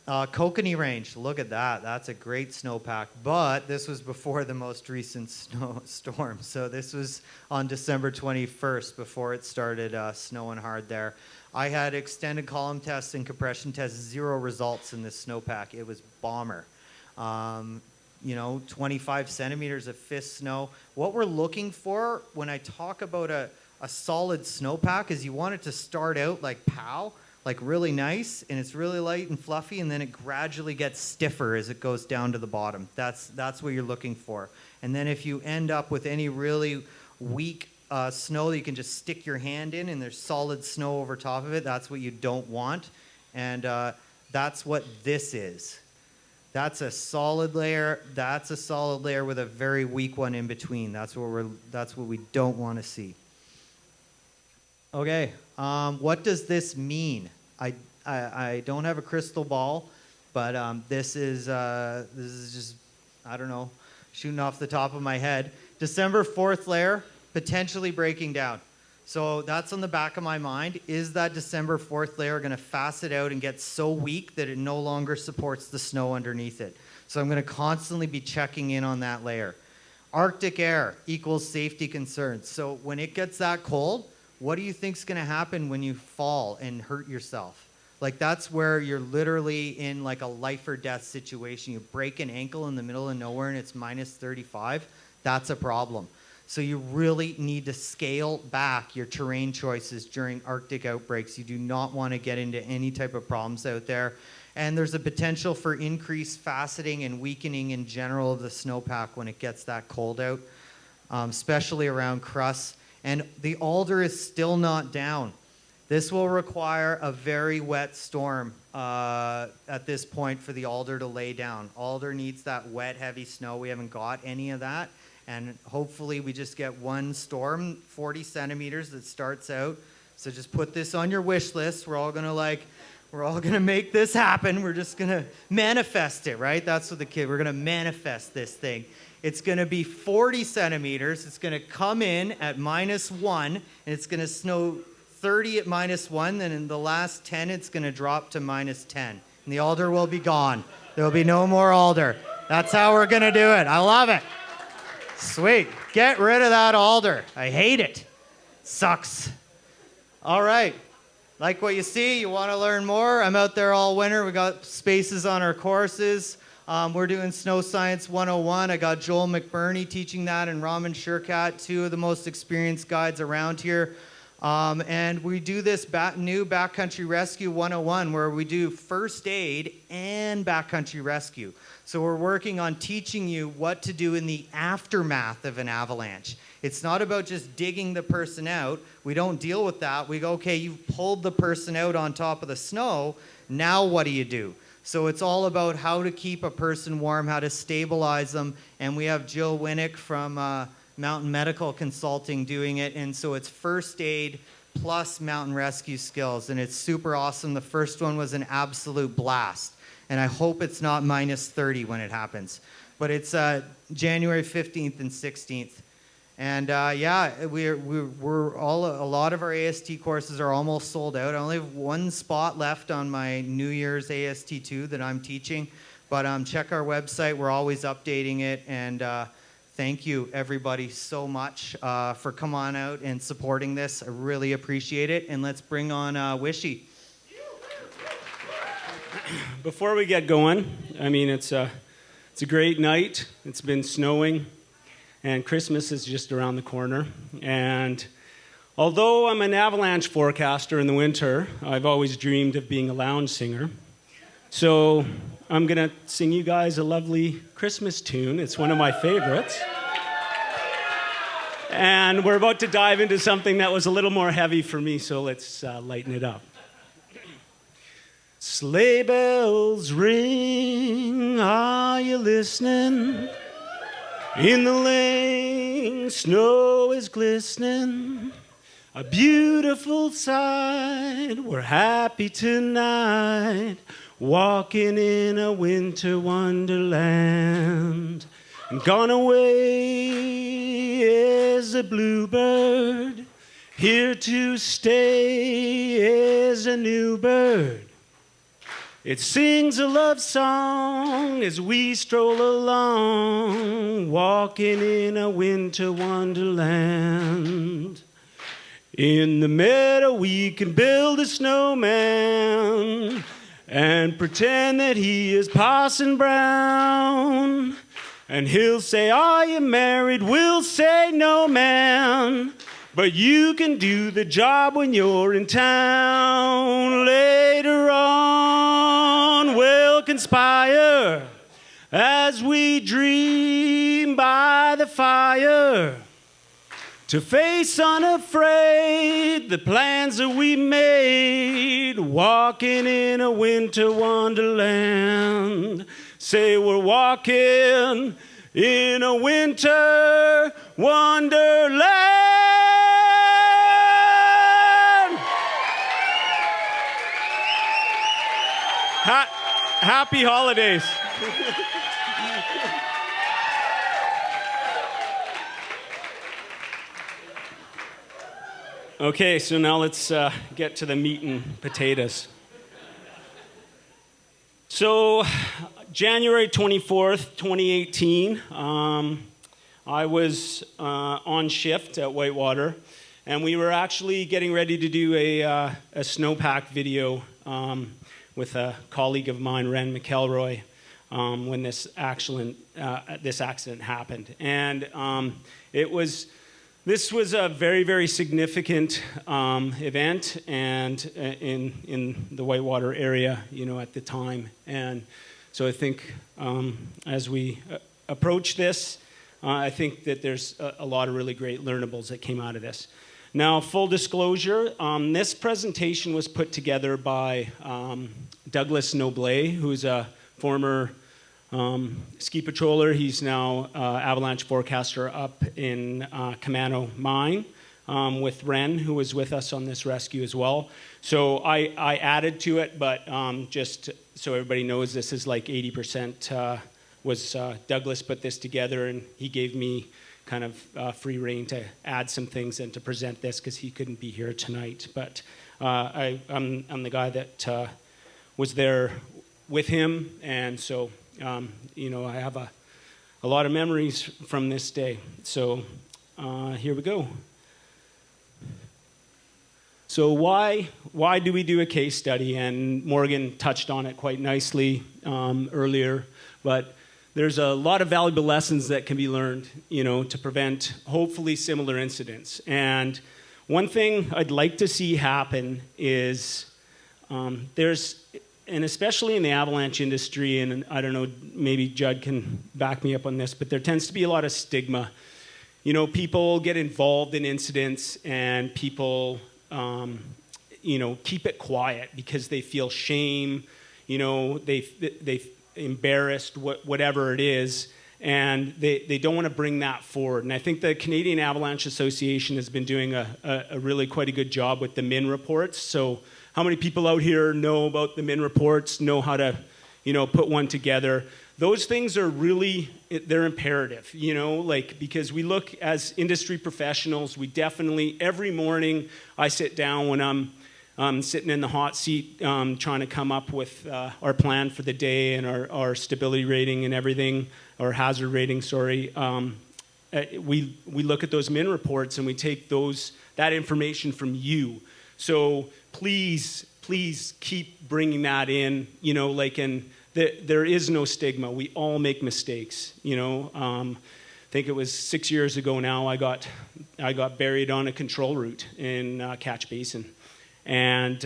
Kokanee Range, look at that. That's a great snowpack. But this was before the most recent storm. So this was on December 21st before it started snowing hard there. I had extended column tests and compression tests, 0 results in this snowpack. It was bomber. 25 centimeters of fist snow. What we're looking for when I talk about a solid snowpack is you want it to start out like pow, like really nice, and it's really light and fluffy, and then it gradually gets stiffer as it goes down to the bottom. That's what you're looking for. And then if you end up with any really weak snow that you can just stick your hand in and there's solid snow over top of it, that's what you don't want. And that's what this is. That's a solid layer. That's a solid layer with a very weak one in between. That's what we don't want to see. Okay, what does this mean? I don't have a crystal ball, but this is just, I don't know, shooting off the top of my head. December 4th layer potentially breaking down. So that's on the back of my mind. Is that December 4th layer going to facet out and get so weak that it no longer supports the snow underneath it? So I'm going to constantly be checking in on that layer. Arctic air equals safety concerns. So when it gets that cold, what do you think is going to happen when you fall and hurt yourself? Like that's where you're literally in like a life or death situation. You break an ankle in the middle of nowhere and it's minus 35. That's a problem. So you really need to scale back your terrain choices during Arctic outbreaks. You do not want to get into any type of problems out there. And there's a potential for increased faceting and weakening in general of the snowpack when it gets that cold out, especially around crusts. And the alder is still not down. This will require a very wet storm at this point for the alder to lay down. Alder needs that wet, heavy snow. We haven't got any of that. And hopefully we just get one storm, 40 centimeters that starts out. So just put this on your wish list. We're all gonna make this happen. We're just gonna manifest it, right? That's what we're gonna manifest this thing. It's gonna be 40 centimeters. It's gonna come in at -1, and it's gonna snow 30 at -1. Then in the last 10, it's gonna drop to -10. And the alder will be gone. There'll be no more alder. That's how we're going to do it. I love it. Sweet. Get rid of that alder. I hate it. Sucks. All right. Like what you see, you want to learn more? I'm out there all winter. We got spaces on our courses. We're doing Snow Science 101. I got Joel McBurney teaching that and Raman Shurkat, two of the most experienced guides around here. And we do this new Backcountry Rescue 101 where we do first aid and backcountry rescue. So we're working on teaching you what to do in the aftermath of an avalanche. It's not about just digging the person out. We don't deal with that. We go, okay, you've pulled the person out on top of the snow. Now what do you do? So it's all about how to keep a person warm, how to stabilize them. And we have Jill Winnick from Mountain Medical Consulting doing it. And so it's first aid plus mountain rescue skills. And it's super awesome. The first one was an absolute blast. And I hope it's not minus 30 when it happens. But it's January 15th and 16th. And yeah, we're all, a lot of our AST courses are almost sold out. I only have one spot left on my New Year's AST2 that I'm teaching. But check our website. We're always updating it. And thank you, everybody, so much for coming on out and supporting this. I really appreciate it. And let's bring on Wishy. Before we get going, I mean, it's a great night. It's been snowing, and Christmas is just around the corner. And although I'm an avalanche forecaster in the winter, I've always dreamed of being a lounge singer. So I'm going to sing you guys a lovely Christmas tune. It's one of my favorites. And we're about to dive into something that was a little more heavy for me, so let's lighten it up. Sleigh bells ring, are you listening? In the lane, snow is glistening. A beautiful sight, we're happy tonight, walking in a winter wonderland. And gone away is a bluebird, here to stay is a new bird. It sings a love song as we stroll along, walking in a winter wonderland. In the meadow we can build a snowman and pretend that he is Parson Brown. And he'll say, are you married? We'll say, no, man. But you can do the job when you're in town. Later on, we'll conspire as we dream by the fire to face unafraid the plans that we made, walking in a winter wonderland. Say we're walking in a winter wonderland. Happy holidays. Okay, so now let's get to the meat and potatoes. So, January 24th, 2018, I was on shift at Whitewater, and we were actually getting ready to do a snowpack video with a colleague of mine, Ren McElroy, when this accident happened. And this was a very, very significant event, and in the Whitewater area, at the time. And so I think as we approach this, I think that there's a lot of really great learnables that came out of this. Now, full disclosure, this presentation was put together by Douglas Noblet, who's a former ski patroller. He's now avalanche forecaster up in Kamano Mine with Ren, who was with us on this rescue as well. So I added to it, but just so everybody knows, this is like 80% was Douglas put this together, and he gave me kind of free rein to add some things and to present this because he couldn't be here tonight. But I'm the guy that was there with him, and so I have a lot of memories from this day. So here we go. So why do we do a case study? And Morgan touched on it quite nicely earlier, but there's a lot of valuable lessons that can be learned, to prevent hopefully similar incidents. And one thing I'd like to see happen is there's, and especially in the avalanche industry, and I don't know, maybe Judd can back me up on this, but there tends to be a lot of stigma. People get involved in incidents and people keep it quiet because they feel shame, they embarrassed, whatever it is, and they don't want to bring that forward. And I think the Canadian Avalanche Association has been doing a really quite a good job with the MIN reports. So how many people out here know about the MIN reports, know how to, put one together? Those things are really, they're imperative, because we look as industry professionals, we definitely, every morning I sit down when I'm sitting in the hot seat trying to come up with our plan for the day and our stability rating and everything, or hazard rating, sorry. We look at those MIN reports and we take that information from you. So please keep bringing that in, and there is no stigma. We all make mistakes, I think it was 6 years ago now, I got buried on a control route in Catch Basin. And,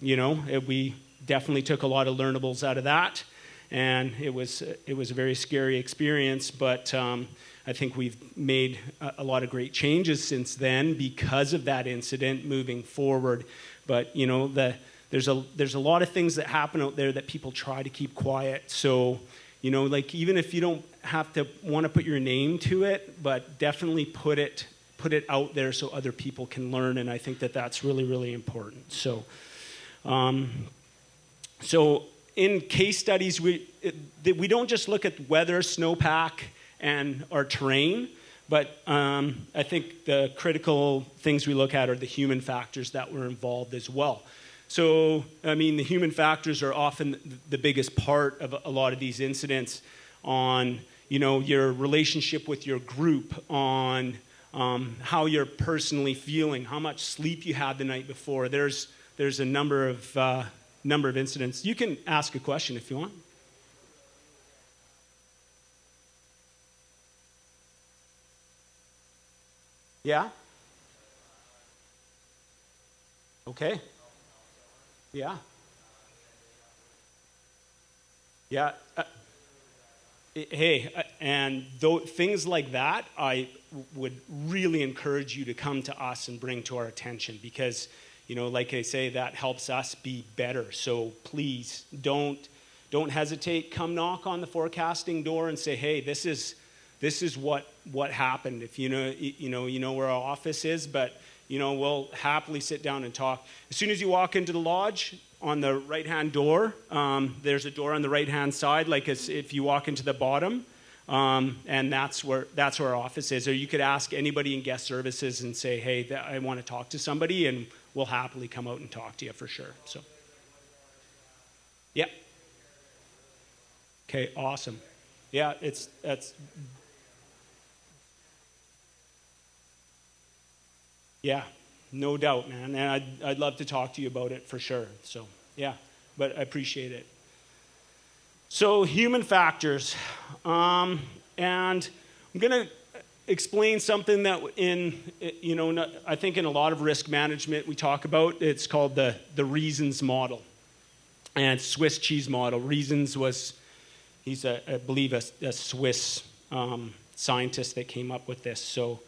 we definitely took a lot of learnables out of that. And it was a very scary experience, but I think we've made a lot of great changes since then because of that incident moving forward. But, there's a lot of things that happen out there that people try to keep quiet. So, even if you don't have to want to put your name to it, but definitely put it out there so other people can learn, and I think that that's really, really important. So, in case studies, we don't just look at weather, snowpack, and our terrain, but I think the critical things we look at are the human factors that were involved as well. So, the human factors are often the biggest part of a lot of these incidents on, your relationship with your group, on how you're personally feeling, how much sleep you had the night before. There's a number of incidents. You can ask a question if you want. Yeah? Okay. Yeah. Yeah. And things like that, I would really encourage you to come to us and bring to our attention because, like I say, that helps us be better. So please don't hesitate. Come knock on the forecasting door and say, hey, this is what happened. If you know where our office is, but we'll happily sit down and talk. As soon as you walk into the lodge, on the right-hand door, there's a door on the right-hand side, like if you walk into the bottom, and that's where our office is. Or you could ask anybody in guest services and say, hey, I want to talk to somebody, and we'll happily come out and talk to you for sure. So, yeah. Okay, awesome. Yeah, that's. Yeah, no doubt, man. And I'd love to talk to you about it for sure. So, yeah, but I appreciate it. So, human factors. And I'm going to explain something that I think in a lot of risk management we talk about. It's called the reasons model. And Swiss cheese model. Reasons he's I believe a Swiss scientist that came up with this. So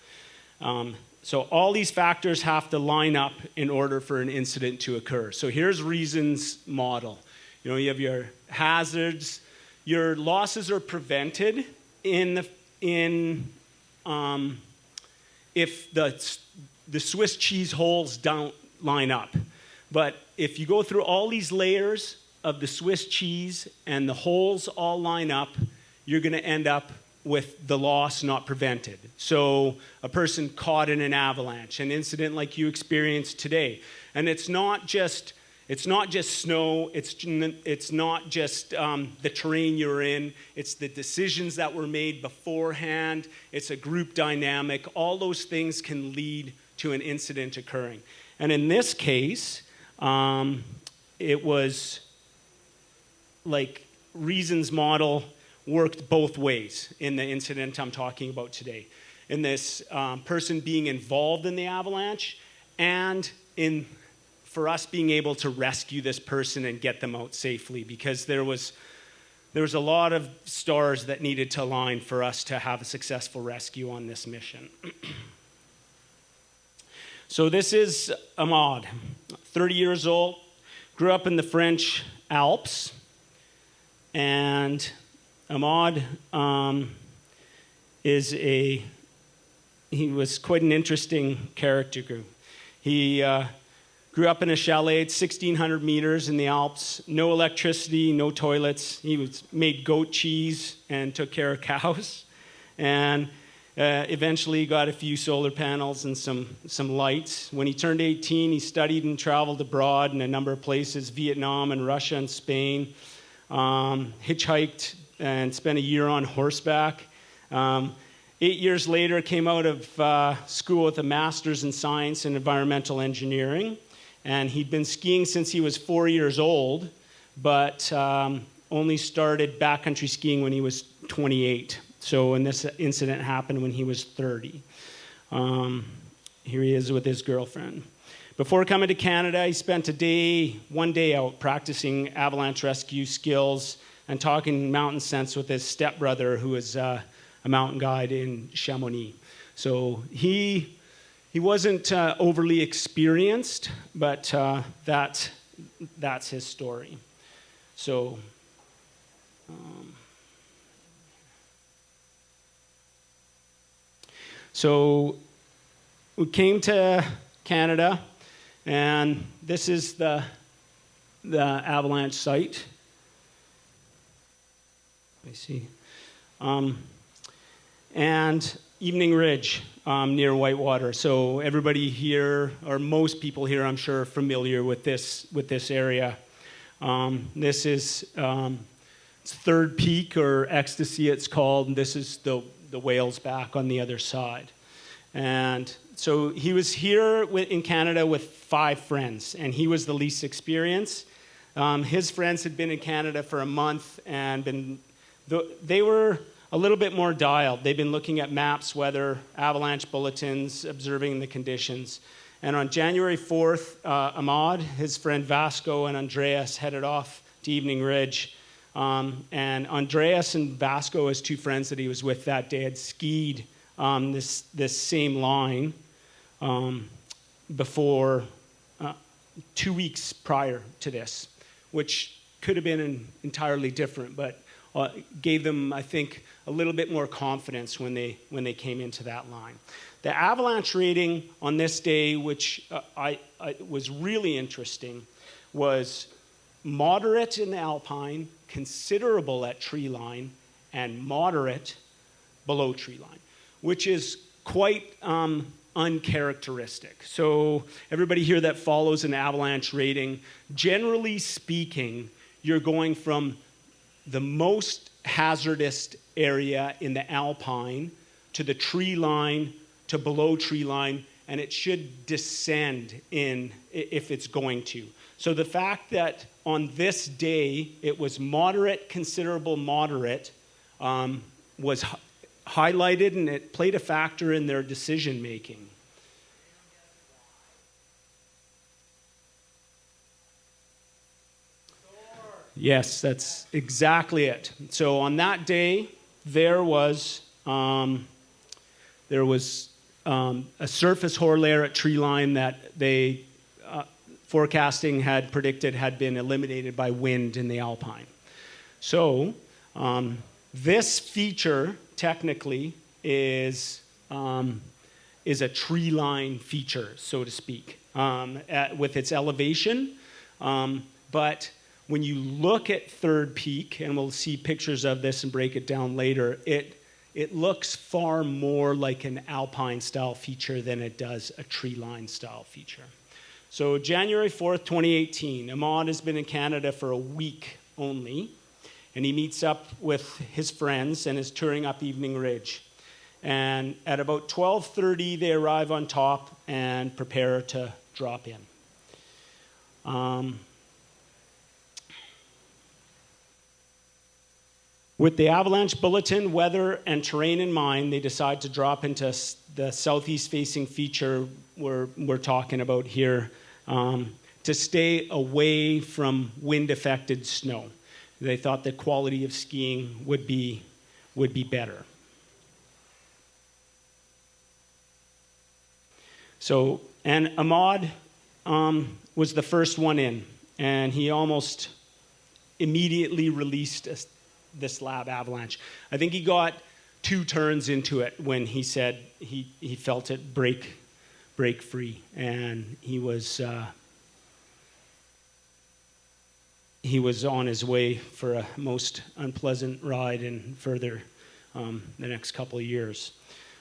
all these factors have to line up in order for an incident to occur. So here's reasons model. You have your hazards. Your losses are prevented if the Swiss cheese holes don't line up. But if you go through all these layers of the Swiss cheese and the holes all line up, you're going to end up with the loss not prevented. So a person caught in an avalanche, an incident like you experienced today. And it's not just It's not just snow, it's not just the terrain you're in, it's the decisions that were made beforehand, it's a group dynamic. All those things can lead to an incident occurring. And in this case, it was like Reason's model worked both ways in the incident I'm talking about today. In this person being involved in the avalanche, and for us being able to rescue this person and get them out safely, because there was a lot of stars that needed to align for us to have a successful rescue on this mission. So this is Ahmad, 30 years old, grew up in the French Alps, and Ahmad he was quite an interesting character. He grew up in a chalet at 1,600 meters in the Alps, no electricity, no toilets. He made goat cheese and took care of cows, and eventually got a few solar panels and some lights. When he turned 18, he studied and traveled abroad in a number of places, Vietnam and Russia and Spain, hitchhiked and spent a year on horseback. 8 years later, came out of school with a master's in science and environmental engineering. And he'd been skiing since he was 4 years old, but only started backcountry skiing when he was 28. So when this incident happened when he was 30. Here he is with his girlfriend. Before coming to Canada, he spent one day out practicing avalanche rescue skills and talking mountain sense with his stepbrother, who is a mountain guide in Chamonix. So he wasn't overly experienced, but that's his story. So we came to Canada, and this is the Avalanche Site. Let me see. And Evening Ridge near Whitewater. So everybody here, or most people here, I'm sure, are familiar with this area. This is Third Peak, or Ecstasy it's called, and this is the Whales Back on the other side. And so he was here in Canada with 5 friends, and he was the least experienced. His friends had been in Canada for a month, and they were a little bit more dialed. They've been looking at maps, weather, avalanche bulletins, observing the conditions. And on January 4th, Ahmad, his friend Vasco, and Andreas headed off to Evening Ridge. And Andreas and Vasco, his 2 friends that he was with that day, had skied this same line before 2 weeks prior to this, which could have been entirely different, but gave them, I think, a little bit more confidence when they came into that line. The avalanche rating on this day, which I was really interesting, was moderate in the alpine, considerable at tree line, and moderate below tree line, which is quite uncharacteristic. So everybody here that follows an avalanche rating, generally speaking, you're going from the most hazardous area in the alpine to the tree line to below tree line, and it should descend if it's going to. So the fact that on this day it was moderate, considerable moderate, was highlighted, and it played a factor in their decision making. Yes, that's exactly it. So on that day, there was a surface hoar layer at tree line that they forecasting had predicted had been eliminated by wind in the alpine. So this feature technically is a tree line feature, so to speak, with its elevation, but when you look at Third Peak, and we'll see pictures of this and break it down later, it looks far more like an alpine style feature than it does a tree line style feature. So January 4th, 2018, Ahmad has been in Canada for a week only, and he meets up with his friends and is touring up Evening Ridge. And at about 12:30, they arrive on top and prepare to drop in. With the Avalanche Bulletin, weather, and terrain in mind, they decide to drop into the southeast-facing feature we're talking about here to stay away from wind-affected snow. They thought the quality of skiing would be better. So, and Ahmad was the first one in, and he almost immediately released the Slab Avalanche. I think he got 2 turns into it when he said he felt it break free, and he was on his way for a most unpleasant ride and further the next couple of years.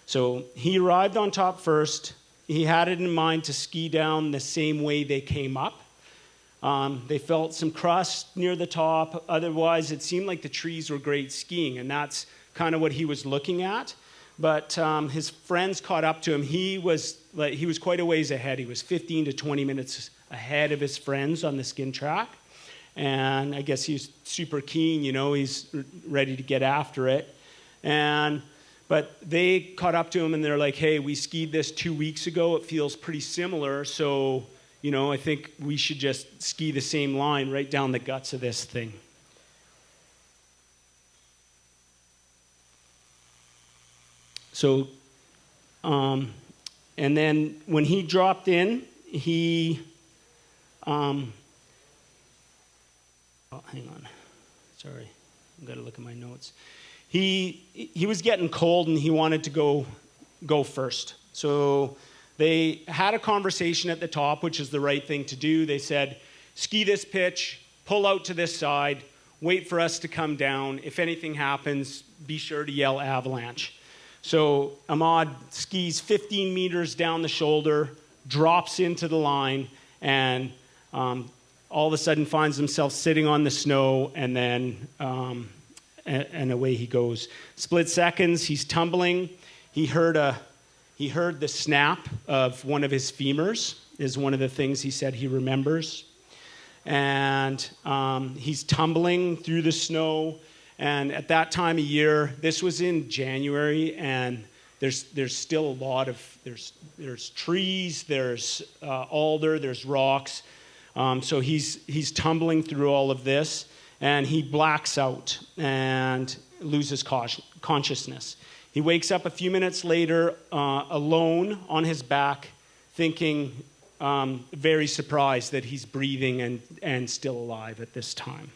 So he arrived on top first. He had it in mind to ski down the same way they came up. They felt some crust near the top. Otherwise, it seemed like the trees were great skiing, and that's kind of what he was looking at. But his friends caught up to him. He was quite a ways ahead. He was 15 to 20 minutes ahead of his friends on the skin track. And I guess he was super keen, he's ready to get after it. But they caught up to him, and they're like, hey, we skied this 2 weeks ago. It feels pretty similar, so I think we should just ski the same line right down the guts of this thing. So, and then when he dropped in, he, hang on, sorry, I've got to look at my notes. He was getting cold, and he wanted to go first. So they had a conversation at the top, which is the right thing to do. They said, ski this pitch, pull out to this side, wait for us to come down. If anything happens, be sure to yell Avalanche. So Ahmad skis 15 meters down the shoulder, drops into the line, and all of a sudden finds himself sitting on the snow, and then and away he goes. Split seconds, he's tumbling. He heard the snap of one of his femurs, is one of the things he said he remembers. And he's tumbling through the snow. And at that time of year, this was in January, and there's still a lot of, there's trees, there's alder, there's rocks. So he's tumbling through all of this, and he blacks out and loses consciousness. He wakes up a few minutes later, alone on his back, thinking, very surprised that he's breathing and still alive at this time.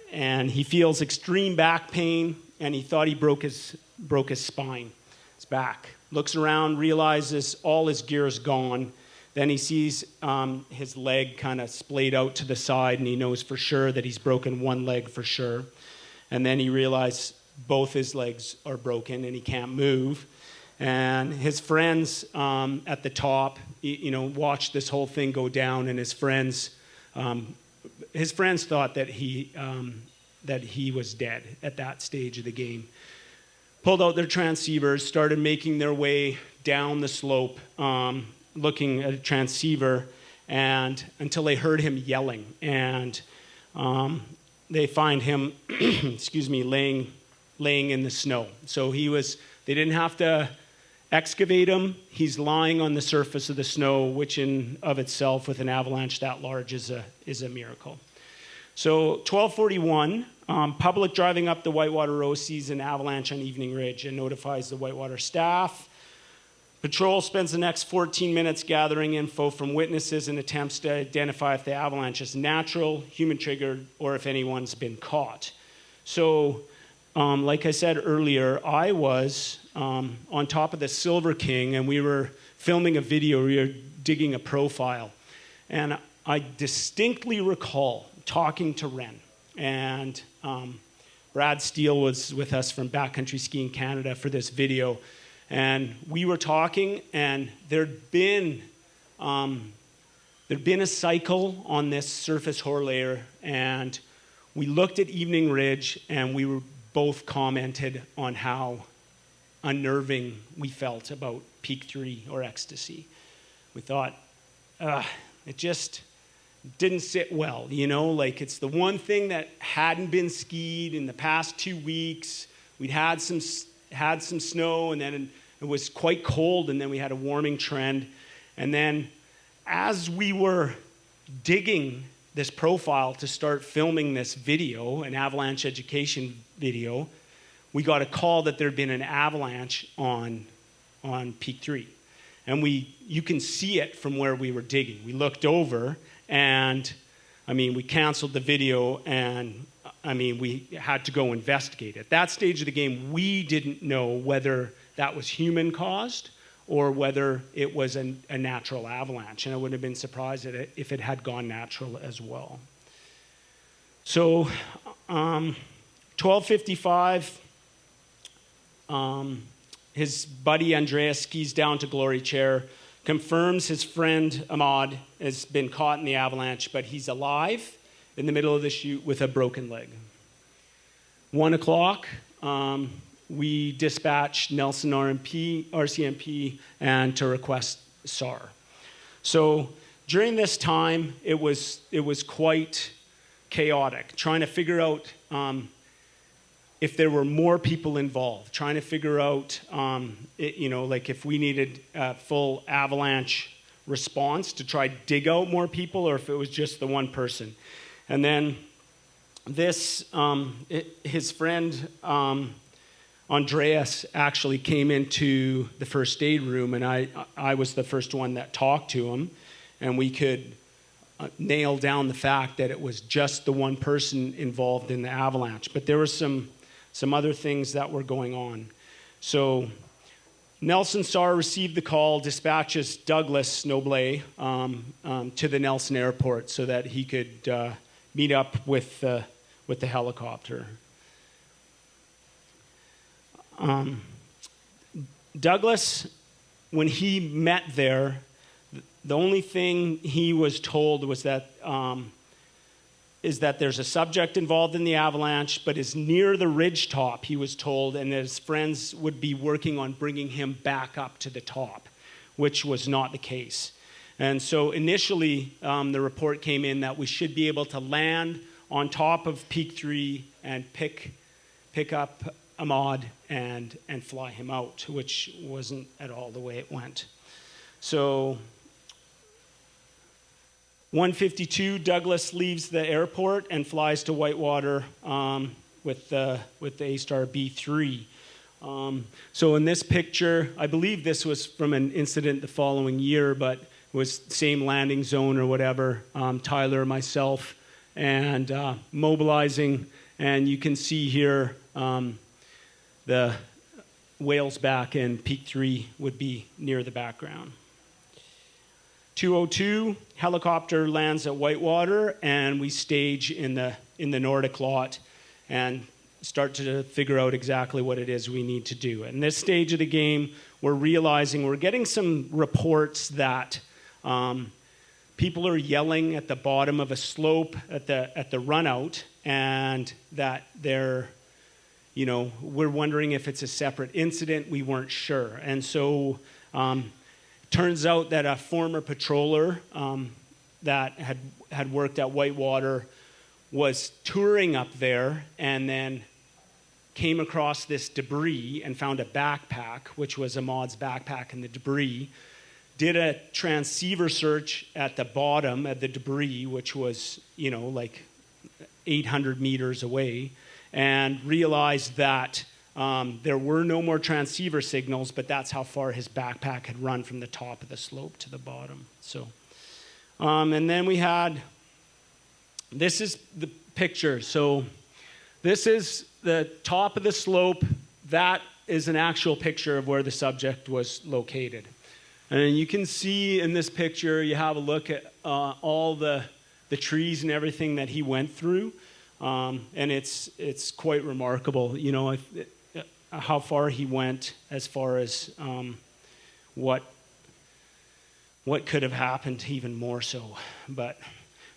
And he feels extreme back pain, and he thought he broke his spine, his back. Looks around, realizes all his gear is gone. Then he sees his leg kind of splayed out to the side, and he knows for sure that he's broken one leg for sure. And then he realizes both his legs are broken, and he can't move. And his friends at the top, watched this whole thing go down, and his friends thought that he was dead at that stage of the game. Pulled out their transceivers, started making their way down the slope, looking at a transceiver, and until they heard him yelling, and they find him, laying in the snow. So they didn't have to excavate him. He's lying on the surface of the snow, which in of itself, with an avalanche that large, is a miracle. So 12:41, public driving up the Whitewater Road sees an avalanche on Evening Ridge and notifies the Whitewater staff. Patrol spends the next 14 minutes gathering info from witnesses and attempts to identify if the avalanche is natural, human-triggered, or if anyone's been caught. So, like I said earlier, I was on top of the Silver King, and we were filming a video. We were digging a profile. And I distinctly recall talking to Ren. And Brad Steele was with us from Backcountry Skiing Canada for this video. And we were talking, and there'd been there'd been a cycle on this surface hoar layer, and we looked at Evening Ridge, and we were both commented on how unnerving we felt about Peak 3 or Ecstasy. We thought, it just didn't sit well, like it's the one thing that hadn't been skied in the past 2 weeks. We'd had some snow, and then it was quite cold, and then we had a warming trend. And then as we were digging this profile to start filming this video, an avalanche education video, we got a call that there'd been an avalanche on Peak 3. And you can see it from where we were digging. We looked over, and we canceled the video, and we had to go investigate. At that stage of the game, we didn't know whether that was human caused or whether it was a natural avalanche. And I wouldn't have been surprised if it had gone natural as well. So 12:55, his buddy Andreas skis down to Glory Chair, confirms his friend Ahmad has been caught in the avalanche, but he's alive in the middle of the chute with a broken leg. 1 o'clock, we dispatched Nelson RCMP and to request SAR. So during this time, it was quite chaotic, trying to figure out if there were more people involved, trying to figure out, like if we needed a full avalanche response to try to dig out more people, or if it was just the one person. And then his friend Andreas actually came into the first aid room, and I was the first one that talked to him, and we could nail down the fact that it was just the one person involved in the avalanche. But there were some other things that were going on. So Nelson SAR received the call, dispatches Douglas Snowblay to the Nelson Airport so that he could meet up with the helicopter. Douglas, when he met there, the only thing he was told was that is that there's a subject involved in the avalanche, but is near the ridge top, he was told, and his friends would be working on bringing him back up to the top, which was not the case. And so initially, the report came in that we should be able to land on top of Peak 3 and pick up Ahmad and fly him out, which wasn't at all the way it went. So 1:52, Douglas leaves the airport and flies to Whitewater with the A-Star B3. So in this picture, I believe this was from an incident the following year, but it was same landing zone or whatever. Tyler, myself, and mobilizing, and you can see here the whales back and Peak 3 would be near the background. 2:02, helicopter lands at Whitewater, and we stage in the Nordic lot and start to figure out exactly what it is we need to do. In this stage of the game, we're getting some reports that people are yelling at the bottom of a slope at the run out, and that they're, we're wondering if it's a separate incident. We weren't sure. And so turns out that a former patroller that had worked at Whitewater was touring up there and then came across this debris and found a backpack, which was Ahmad's backpack in the debris, did a transceiver search at the bottom of the debris, which was, like 800 meters away, and realized that there were no more transceiver signals, but that's how far his backpack had run from the top of the slope to the bottom. So, and then we had, this is the picture. So this is the top of the slope. That is an actual picture of where the subject was located. And you can see in this picture, you have a look at all the trees and everything that he went through. And it's quite remarkable, how far he went as far as what what could have happened even more so. But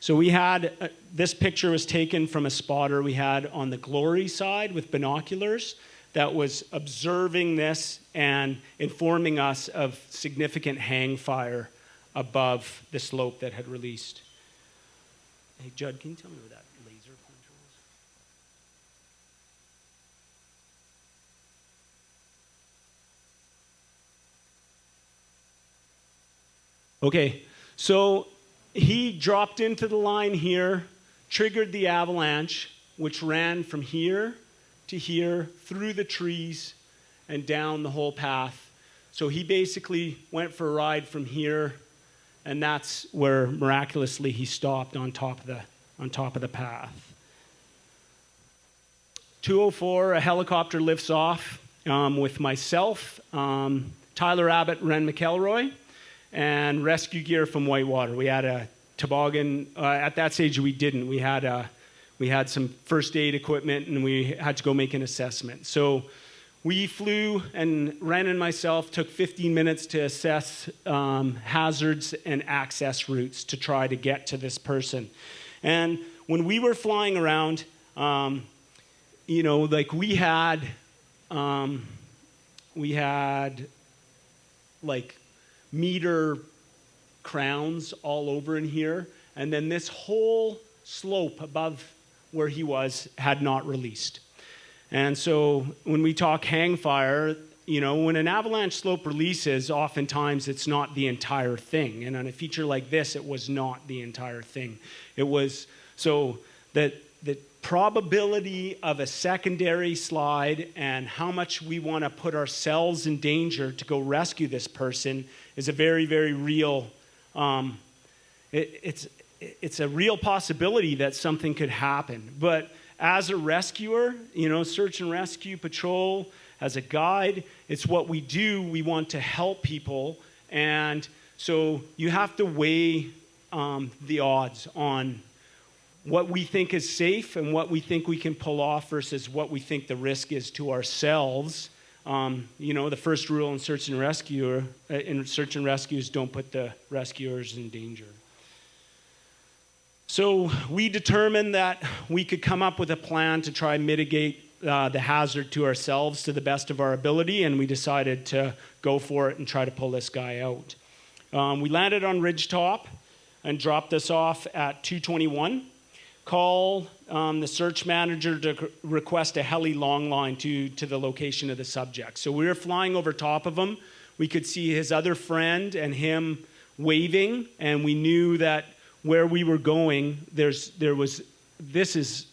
so we had, this picture was taken from a spotter we had on the Glory side with binoculars that was observing this and informing us of significant hang fire above the slope that had released. Hey, Judd, can you tell me where that laser pointer was? Okay, so he dropped into the line here, triggered the avalanche, which ran from here to here, through the trees, and down the whole path. So he basically went for a ride from here, and that's where miraculously he stopped on top of the path. 2:04, a helicopter lifts off with myself, Tyler Abbott, Ren McElroy, and rescue gear from Whitewater. We had a toboggan. At that stage, we didn't. We had some first aid equipment, and we had to go make an assessment. So we flew, and Ren and myself took 15 minutes to assess hazards and access routes to try to get to this person. And when we were flying around, like we had like meter crowns all over in here, and then this whole slope above where he was had not released. And so when we talk hang fire, when an avalanche slope releases, oftentimes it's not the entire thing. And on a feature like this, it was not the entire thing. It was, so that the probability of a secondary slide and how much we want to put ourselves in danger to go rescue this person is a very, very real, it's a real possibility that something could happen. But as a rescuer, search and rescue patrol, as a guide, it's what we do. We want to help people. And so you have to weigh the odds on what we think is safe and what we think we can pull off versus what we think the risk is to ourselves. The first rule in search and rescue is don't put the rescuers in danger. So we determined that we could come up with a plan to try and mitigate the hazard to ourselves to the best of our ability, and we decided to go for it and try to pull this guy out. We landed on Ridgetop and dropped this off at 2:21. Call the search manager to request a heli long line to the location of the subject. So we were flying over top of him. We could see his other friend and him waving, and we knew that where we were going, this is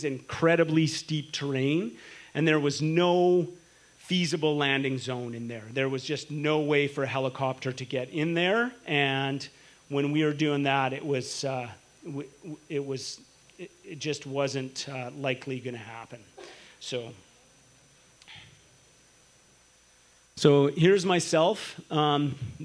incredibly steep terrain, and there was no feasible landing zone in there. There was just no way for a helicopter to get in there, and when we were doing that, it just wasn't likely going to happen. So here's myself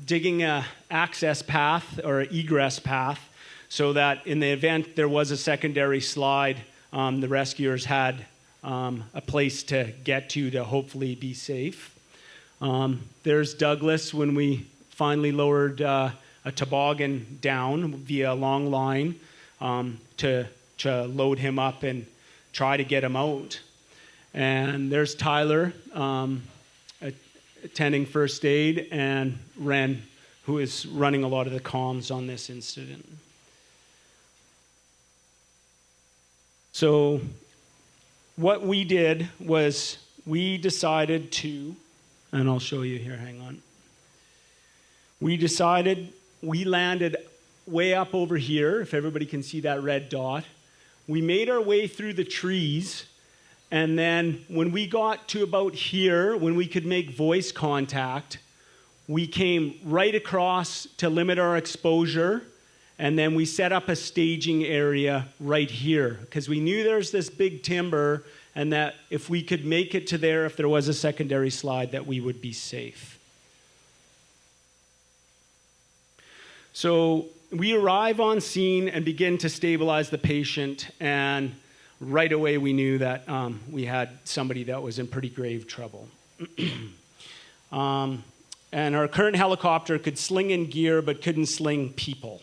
digging a access path or egress path so that in the event there was a secondary slide, the rescuers had a place to get to hopefully be safe. There's Douglas when we finally lowered a toboggan down via a long line to load him up and try to get him out. And there's Tyler attending first aid, and Ren, who is running a lot of the comms on this incident. So what we did was we decided to, and I'll show you here, hang on. We landed way up over here, if everybody can see that red dot. We made our way through the trees, and then when we got to about here, when we could make voice contact, we came right across to limit our exposure, and then we set up a staging area right here, because we knew there's this big timber, and that if we could make it to there, if there was a secondary slide, that we would be safe. So we arrive on scene and begin to stabilize the patient, and right away we knew that we had somebody that was in pretty grave trouble. our current helicopter could sling in gear but couldn't sling people.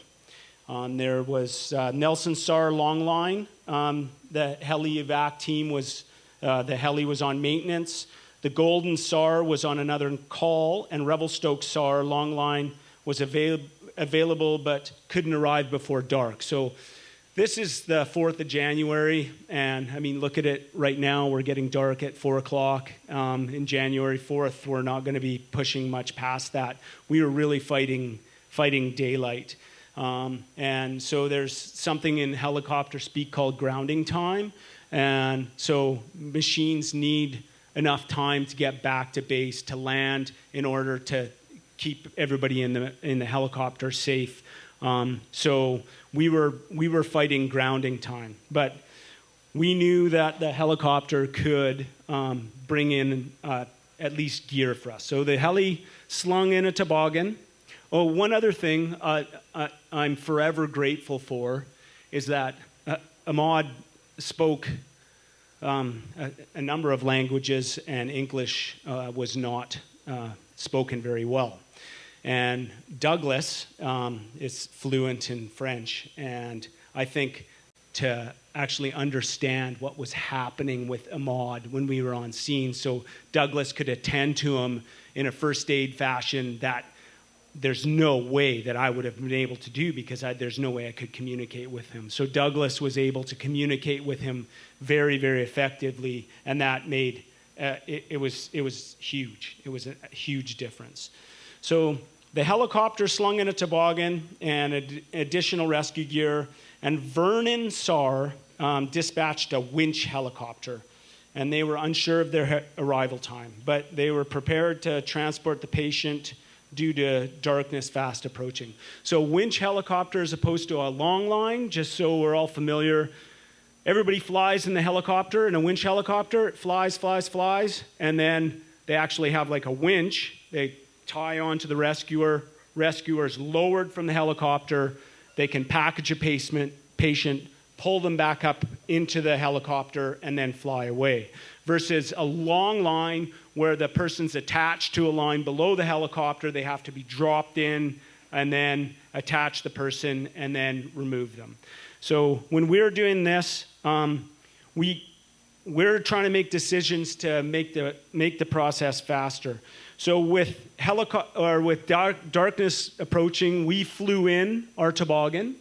There was Nelson Sar Longline. The heli evac team was, the heli was on maintenance. The Golden Sar was on another call, and Revelstoke Sar Longline was available but couldn't arrive before dark. So this is the 4th of January, and I mean, look at it right now. We're getting dark at 4 o'clock. In January 4th, we're not going to be pushing much past that. We were really fighting daylight. And so there's something in helicopter speak called grounding time. And so machines need enough time to get back to base, to land, in order to keep everybody in the helicopter safe. So we were fighting grounding time, but we knew that the helicopter could bring in at least gear for us. So the heli slung in a toboggan. Oh, one other thing I'm forever grateful for is that Ahmad spoke a number of languages, and English was not spoken very well. And Douglas is fluent in French, and I think to actually understand what was happening with Ahmad when we were on scene, so Douglas could attend to him in a first aid fashion that there's no way that I would have been able to do, because there's no way I could communicate with him. So Douglas was able to communicate with him very, very effectively, and that made it was huge. It was a huge difference. So the helicopter slung in a toboggan and additional rescue gear, and Vernon Sar dispatched a winch helicopter, and they were unsure of their arrival time, but they were prepared to transport the patient due to darkness fast approaching. So winch helicopter as opposed to a long line, just so we're all familiar. Everybody flies in the helicopter, in a winch helicopter. It flies, and then they actually have like a winch. They tie onto the rescuer. Rescuer's lowered from the helicopter. They can package a patient, pull them back up into the helicopter, and then fly away. Versus a long line where the person's attached to a line below the helicopter. They have to be dropped in and then attach the person and then remove them. So when we're doing this, we're trying to make decisions to make the process faster. So with darkness approaching, we flew in our toboggan,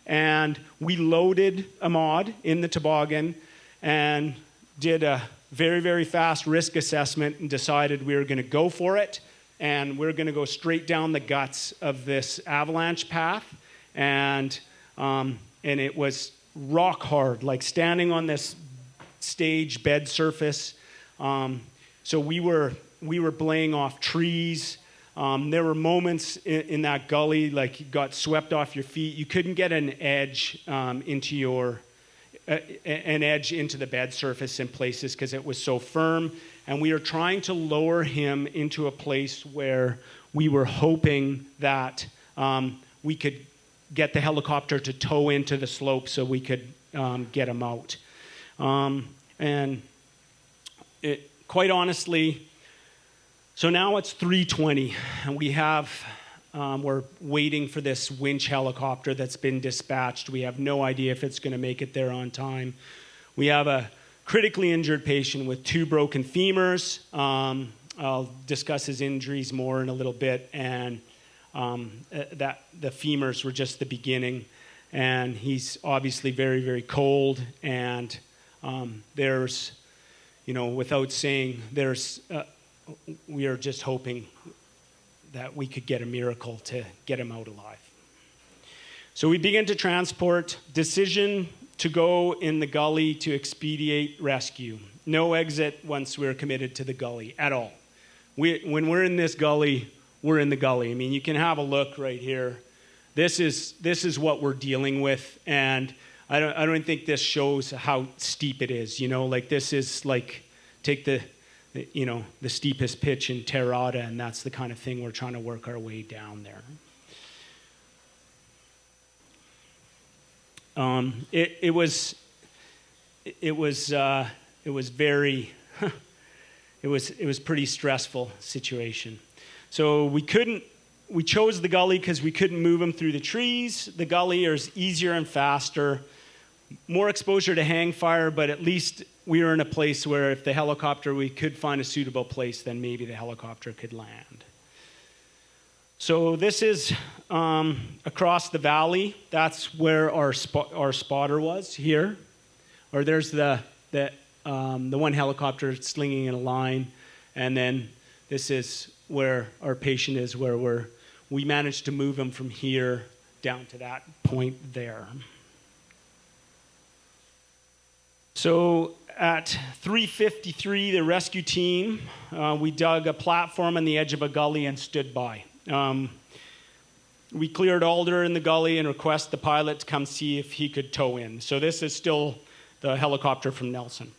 and we loaded Ahmad in the toboggan and did a very, very fast risk assessment and decided we were going to go for it, and we're going to go straight down the guts of this avalanche path. And it was rock hard, like standing on this stage bed surface. So we were blaying off trees. There were moments in that gully, like you got swept off your feet. You couldn't get an edge into the bed surface in places because it was so firm. And we were trying to lower him into a place where we were hoping that we could get the helicopter to tow into the slope so we could get him out. Quite honestly, so now it's 3:20, and we're waiting for this winch helicopter that's been dispatched. We have no idea if it's going to make it there on time. We have a critically injured patient with 2 broken femurs. I'll discuss his injuries more in a little bit, and that the femurs were just the beginning, and he's obviously very, very cold, and there's, without saying, we are just hoping that we could get a miracle to get him out alive. So we begin to transport. Decision to go in the gully to expedite rescue. No exit once we're committed to the gully at all. When we're in this gully, we're in the gully. I mean, you can have a look right here. This is what we're dealing with, and I don't think this shows how steep it is. Like this is like take the steepest pitch in Terrata, and that's the kind of thing we're trying to work our way down there. It was pretty stressful situation. So we chose the gully because we couldn't move them through the trees. The gully is easier and faster, more exposure to hang fire, but at least we were in a place where if the helicopter, we could find a suitable place, then maybe the helicopter could land. So this is across the valley. That's where our spotter was here. Or there's the one helicopter slinging in a line, and then this is where our patient is, where we managed to move him from here down to that point there. So at 3:53, the rescue team, we dug a platform on the edge of a gully and stood by. We cleared alder in the gully and requested the pilot to come see if he could tow in. So this is still the helicopter from Nelson.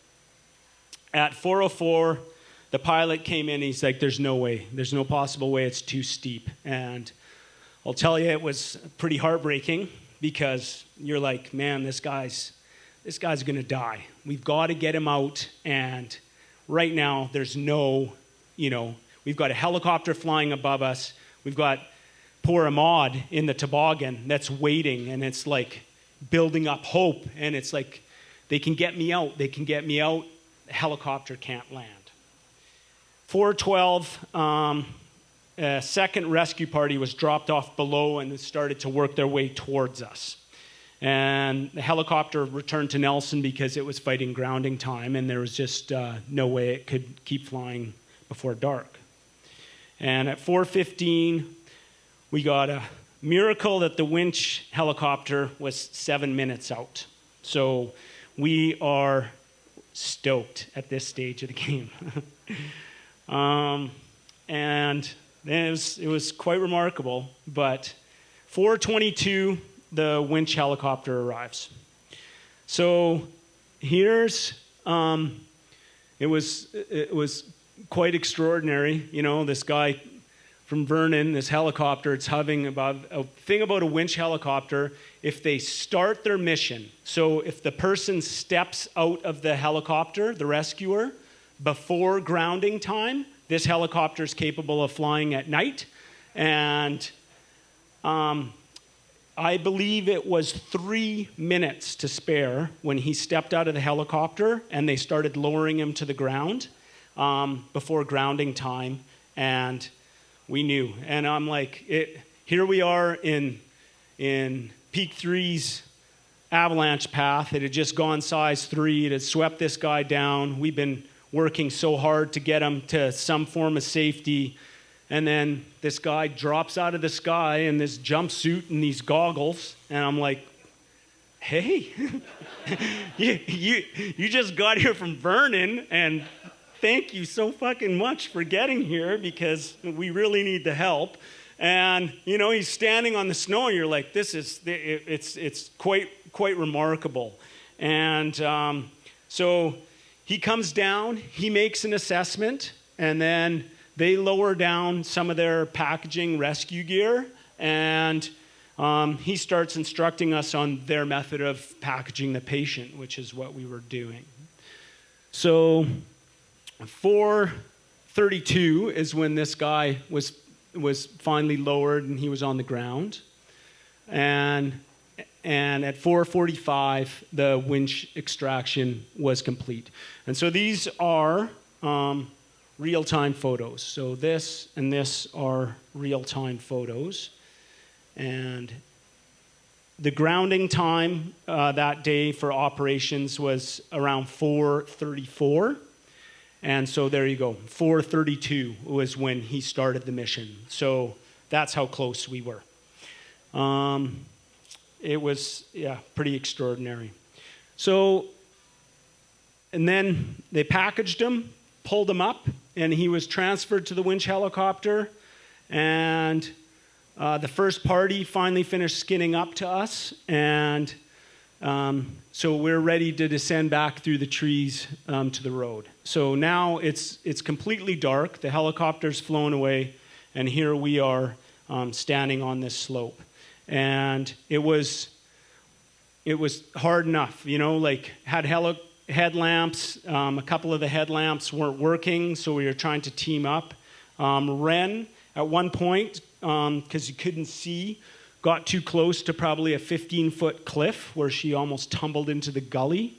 At 4:04, the pilot came in. He's like, "There's no way. There's no possible way. It's too steep." And I'll tell you, it was pretty heartbreaking because you're like, "Man, this guy's going to die. We've got to get him out." And right now, there's no, we've got a helicopter flying above us. We've got poor Ahmad in the toboggan that's waiting, and it's like building up hope. And it's like, they can get me out. They can get me out. The helicopter can't land. 4:12, a second rescue party was dropped off below and started to work their way towards us. And the helicopter returned to Nelson because it was fighting grounding time, and there was just no way it could keep flying before dark. And at 4:15, we got a miracle that the winch helicopter was 7 minutes out. So we are stoked at this stage of the game. And it was quite remarkable. But 4:22, the winch helicopter arrives. So here's, it was quite extraordinary. This guy from Vernon, this helicopter, it's hovering above. A thing about a winch helicopter, if they start their mission, so if the person steps out of the helicopter, the rescuer, before grounding time, this helicopter is capable of flying at night. And I believe it was 3 minutes to spare when he stepped out of the helicopter and they started lowering him to the ground before grounding time. And we knew. And I'm like, here we are in Peak 3's avalanche path. It had just gone size 3. It had swept this guy down. We've been working so hard to get him to some form of safety. And then this guy drops out of the sky in this jumpsuit and these goggles. And I'm like, hey, you just got here from Vernon, and thank you so fucking much for getting here because we really need the help. And, he's standing on the snow, and you're like, it's quite remarkable. And so he comes down, he makes an assessment, and then they lower down some of their packaging rescue gear, and he starts instructing us on their method of packaging the patient, which is what we were doing. So 4:32 is when this guy was finally lowered and he was on the ground. And at 4:45, the winch extraction was complete. And so these are real-time photos. So this and this are real-time photos. And the grounding time that day for operations was around 4:34. And so there you go. 4:32 was when he started the mission. So that's how close we were. It was, pretty extraordinary. So, and then they packaged him, pulled him up, and he was transferred to the winch helicopter. And the first party finally finished skinning up to us. And so we're ready to descend back through the trees to the road. So now it's completely dark. The helicopter's flown away, and here we are standing on this slope. And it was hard enough, had headlamps. A couple of the headlamps weren't working, so we were trying to team up. Ren at one point, because you couldn't see, got too close to probably a 15-foot cliff where she almost tumbled into the gully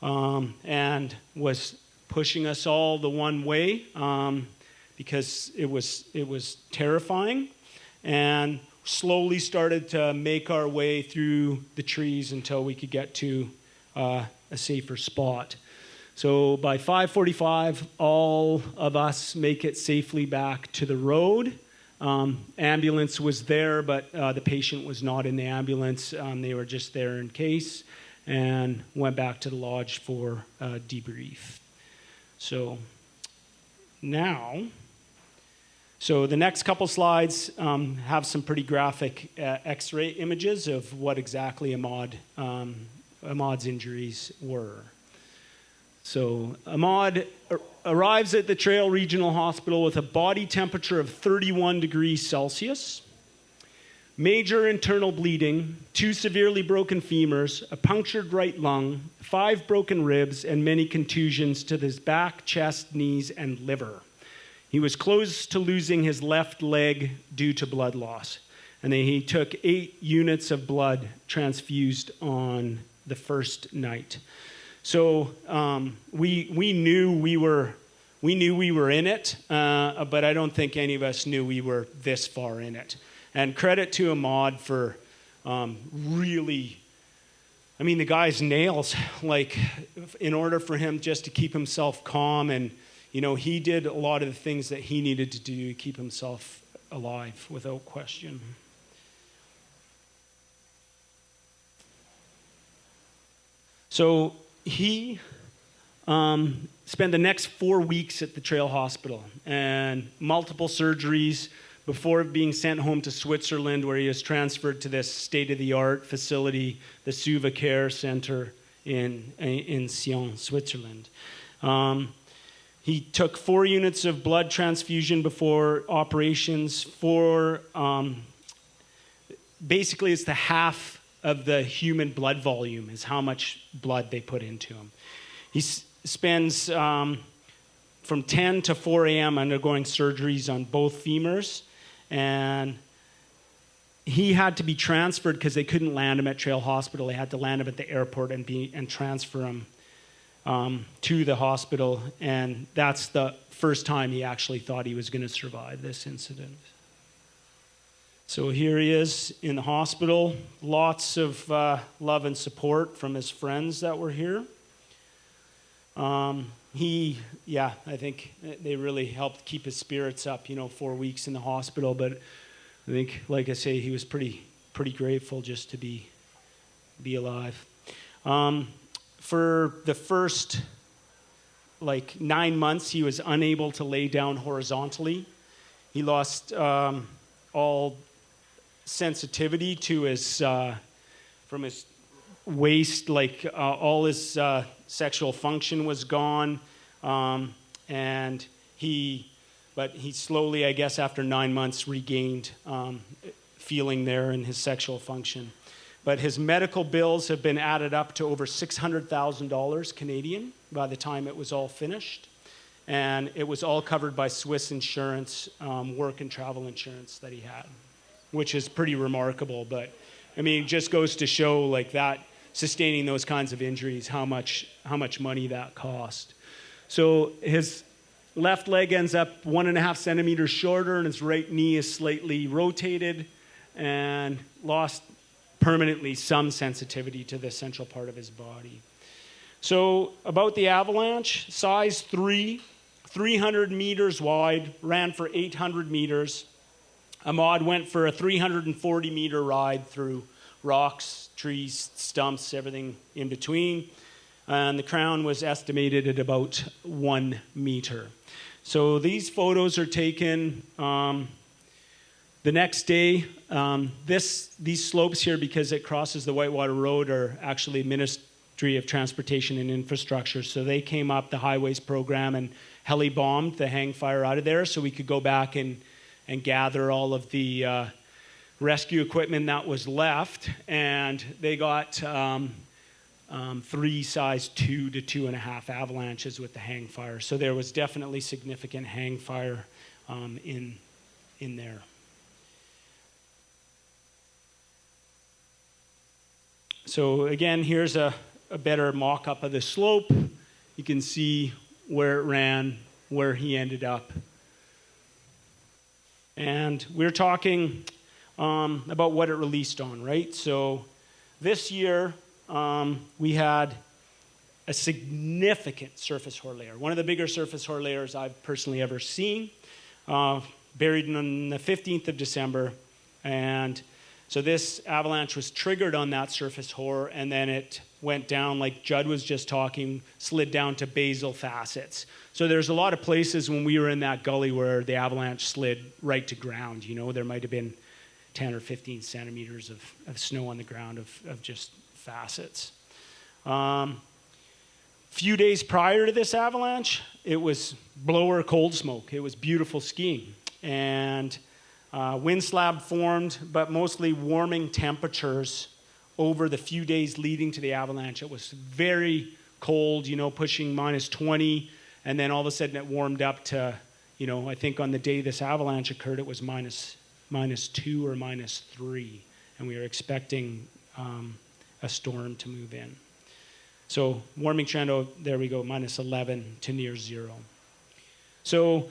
and was pushing us all the one way because it was terrifying, and slowly started to make our way through the trees until we could get to a safer spot. So by 5:45, all of us make it safely back to the road. Ambulance was there, but the patient was not in the ambulance. They were just there in case, and went back to the lodge for a debrief. So the next couple slides have some pretty graphic X-ray images of what exactly Ahmad's injuries were. So Ahmad arrives at the Trail Regional Hospital with a body temperature of 31 degrees Celsius, major internal bleeding, 2 severely broken femurs, a punctured right lung, 5 broken ribs, and many contusions to his back, chest, knees, and liver. He was close to losing his left leg due to blood loss, and then he took 8 units of blood transfused on the first night. So we knew we were in it, but I don't think any of us knew we were this far in it. And credit to Ahmad for really, I mean, the guy's nails, like, in order for him just to keep himself calm, and, you know, he did a lot of the things that he needed to do to keep himself alive, without question. So he spent the next 4 weeks at the Trail Hospital and multiple surgeries before being sent home to Switzerland, where he was transferred to this state-of-the-art facility, the Suva Care Center in Sion, Switzerland. He took 4 units of blood transfusion before operations. Basically, it's the half of the human blood volume is how much blood they put into him. He spends from 10 to 4 a.m. undergoing surgeries on both femurs, and he had to be transferred because they couldn't land him at Trail Hospital. They had to land him at the airport and transfer him to the hospital, and that's the first time he actually thought he was going to survive this incident. So here he is in the hospital. Lots of love and support from his friends that were here. I think they really helped keep his spirits up, 4 weeks in the hospital. But I think, like I say, he was pretty grateful just to be alive. For the first 9 months, he was unable to lay down horizontally. He lost all sensitivity to his from his waist, all his sexual function was gone, and he slowly, I guess, after 9 months, regained feeling there in his sexual function. But his medical bills have been added up to over $600,000 Canadian by the time it was all finished, and it was all covered by Swiss insurance, work and travel insurance that he had, which is pretty remarkable. But I mean, it just goes to show that sustaining those kinds of injuries, how much money that cost. So his left leg ends up 1.5 centimeters shorter, and his right knee is slightly rotated, and lost permanently some sensitivity to the central part of his body. So about the Avalanche, size 3, 300 meters wide, ran for 800 meters. Ahmad went for a 340-meter ride through rocks, trees, stumps, everything in between. And the crown was estimated at about 1 meter. So these photos are taken the next day. These slopes here, because it crosses the Whitewater Road, are actually Ministry of Transportation and Infrastructure. So they came up the highways program and heli-bombed the hang fire out of there so we could go back and gather all of the rescue equipment that was left. And they got 3 size 2 to 2.5 avalanches with the hang fire. So there was definitely significant hang fire in in there. So again, here's a better mock-up of the slope. You can see where it ran, where he ended up. And we're talking about what it released on, right? So this year, we had a significant surface hoar layer, one of the bigger surface hoar layers I've personally ever seen, buried on the 15th of December. And so this avalanche was triggered on that surface hoar, and then it went down, like Judd was just talking, slid down to basal facets. So there's a lot of places when we were in that gully where the avalanche slid right to ground. You know, there might have been 10 or 15 centimeters of snow on the ground of just facets. Few days prior to this avalanche, it was blower cold smoke. It was beautiful skiing. And wind slab formed, but mostly warming temperatures over the few days leading to the avalanche. It was very cold, you know, pushing minus 20, and then all of a sudden it warmed up to, you know, I think on the day this avalanche occurred, it was minus 2 or minus 3, and we were expecting a storm to move in. So warming trend, oh, there we go, minus 11 to near 0. So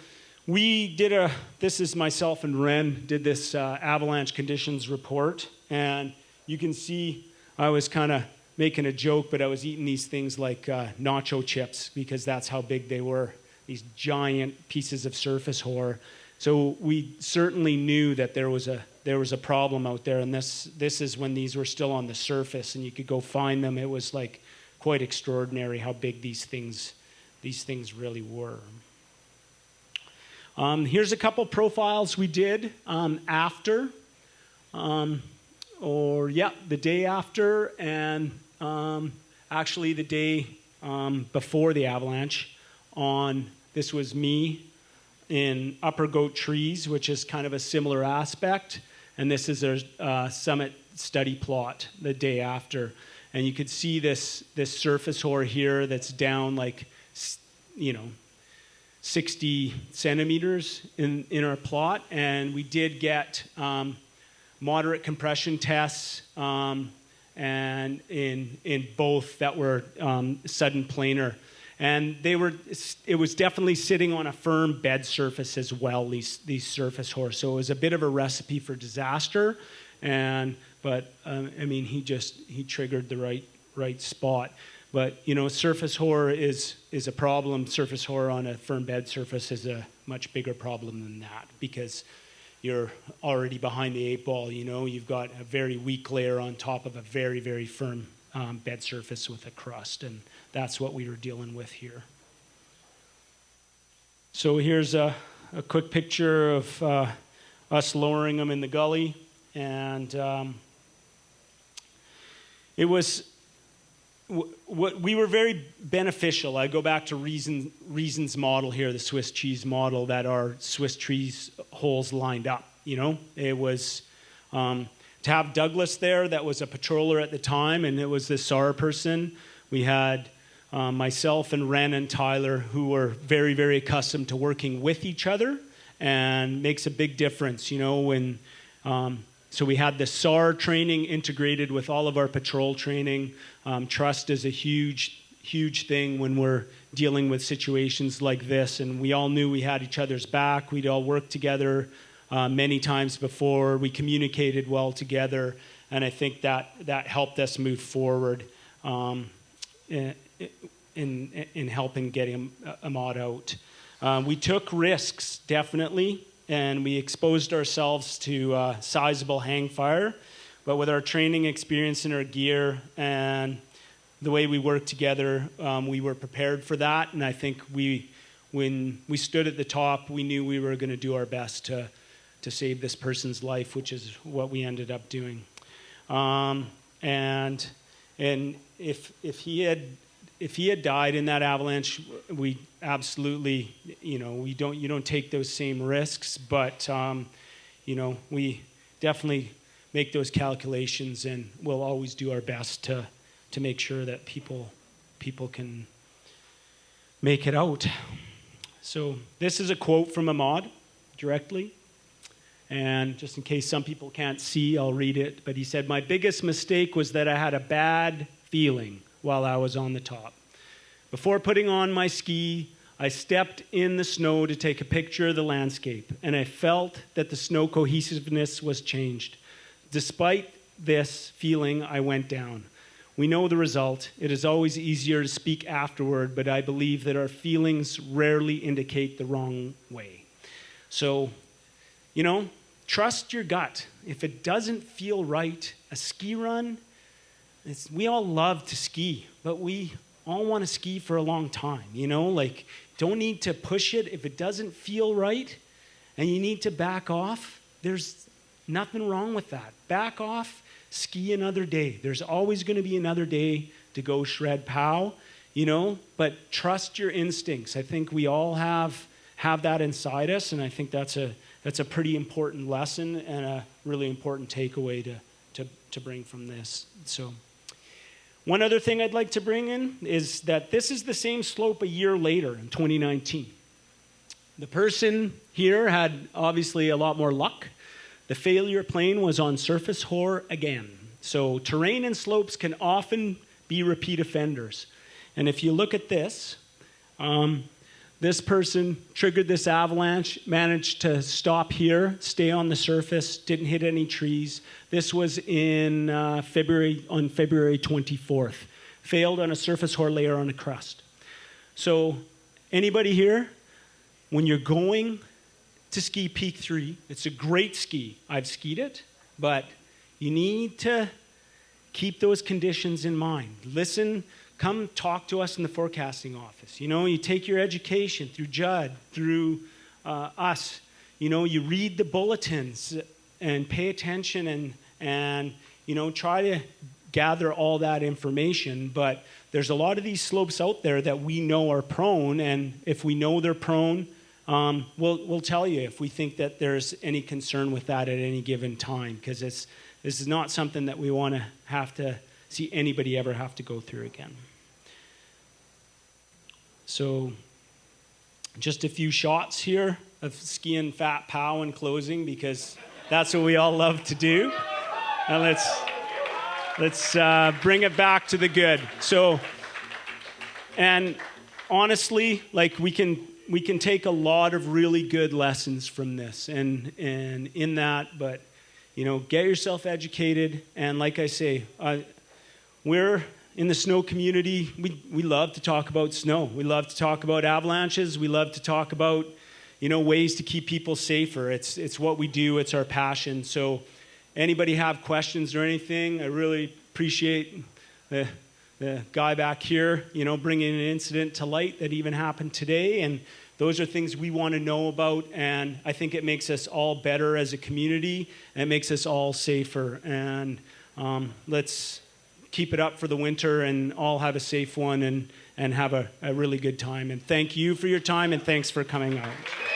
we did this is myself and Ren did this avalanche conditions report, and you can see I was kind of making a joke, but I was eating these things like nacho chips because that's how big they were, these giant pieces of surface hoar. So we certainly knew that there was a problem out there, and this is when these were still on the surface and you could go find them. It was like quite extraordinary how big these things really were. Here's a couple profiles we did after, the day after, and actually the day before the avalanche. This was me in Upper Goat Trees, which is kind of a similar aspect, and this is their summit study plot the day after. And you could see this surface hoar here that's down like, 60 centimeters in our plot. And we did get moderate compression tests and in both that were sudden planar. And it was definitely sitting on a firm bed surface as well, these surface hoar. So it was a bit of a recipe for disaster. But he triggered the right spot. But surface hoar is a problem. Surface hoar on a firm bed surface is a much bigger problem than that because you're already behind the 8 ball. You've got a very weak layer on top of a very, very firm bed surface with a crust, and that's what we were dealing with here. So here's a quick picture of us lowering them in the gully, and it was what we were very beneficial. I go back to Reason's model here, the Swiss cheese model, that our Swiss cheese holes lined up. It was to have Douglas there, that was a patroller at the time, and it was the SAR person. We had myself and Ren and Tyler, who were very, very accustomed to working with each other, and makes a big difference, when. So we had the SAR training integrated with all of our patrol training. Trust is a huge, huge thing when we're dealing with situations like this, and we all knew we had each other's back. We'd all worked together many times before. We communicated well together, and I think that helped us move forward in helping getting Ahmad out. We took risks, definitely, and we exposed ourselves to sizable hang fire. But with our training experience and our gear and the way we worked together, we were prepared for that. And I think when we stood at the top, we knew we were going to do our best to save this person's life, which is what we ended up doing. And if he had died in that avalanche, we absolutely, you don't take those same risks, but we definitely make those calculations, and we'll always do our best to make sure that people can make it out. So this is a quote from Ahmad directly. And just in case some people can't see, I'll read it. But he said, "My biggest mistake was that I had a bad feeling while I was on the top. Before putting on my ski, I stepped in the snow to take a picture of the landscape, and I felt that the snow cohesiveness was changed. Despite this feeling, I went down. We know the result. It is always easier to speak afterward, but I believe that our feelings rarely indicate the wrong way." So, trust your gut. If it doesn't feel right, a ski run, we all love to ski, but we all want to ski for a long time, don't need to push it. If it doesn't feel right and you need to back off, there's nothing wrong with that. Back off, ski another day. There's always going to be another day to go shred pow, but trust your instincts. I think we all have that inside us, and I think that's a pretty important lesson and a really important takeaway to bring from this. So one other thing I'd like to bring in is that this is the same slope a year later in 2019. The person here had obviously a lot more luck. The failure plane was on surface hoar again. So terrain and slopes can often be repeat offenders. And if you look at this, this person triggered this avalanche, managed to stop here, stay on the surface, didn't hit any trees. This was in February 24th. Failed on a surface hoar layer on a crust. So anybody here, when you're going to ski Peak 3, it's a great ski. I've skied it, but you need to keep those conditions in mind. Listen. Come talk to us in the forecasting office. You take your education through Judd, through us. You read the bulletins and pay attention and try to gather all that information. But there's a lot of these slopes out there that we know are prone, and if we know they're prone, we'll tell you if we think that there's any concern with that at any given time, because this is not something that we want to have to see anybody ever have to go through again. So just a few shots here of skiing fat pow in closing, because that's what we all love to do. And let's bring it back to the good. So, and honestly, we can take a lot of really good lessons from this and in that, but get yourself educated. And like I say, we're in the snow community. We love to talk about snow. We love to talk about avalanches. We love to talk about ways to keep people safer. It's what we do. It's our passion. So anybody have questions or anything, I really appreciate the guy back here, bringing an incident to light that even happened today. And those are things we want to know about, and I think it makes us all better as a community, and it makes us all safer. And let's keep it up for the winter and all have a safe one and have a really good time. And thank you for your time, and thanks for coming out.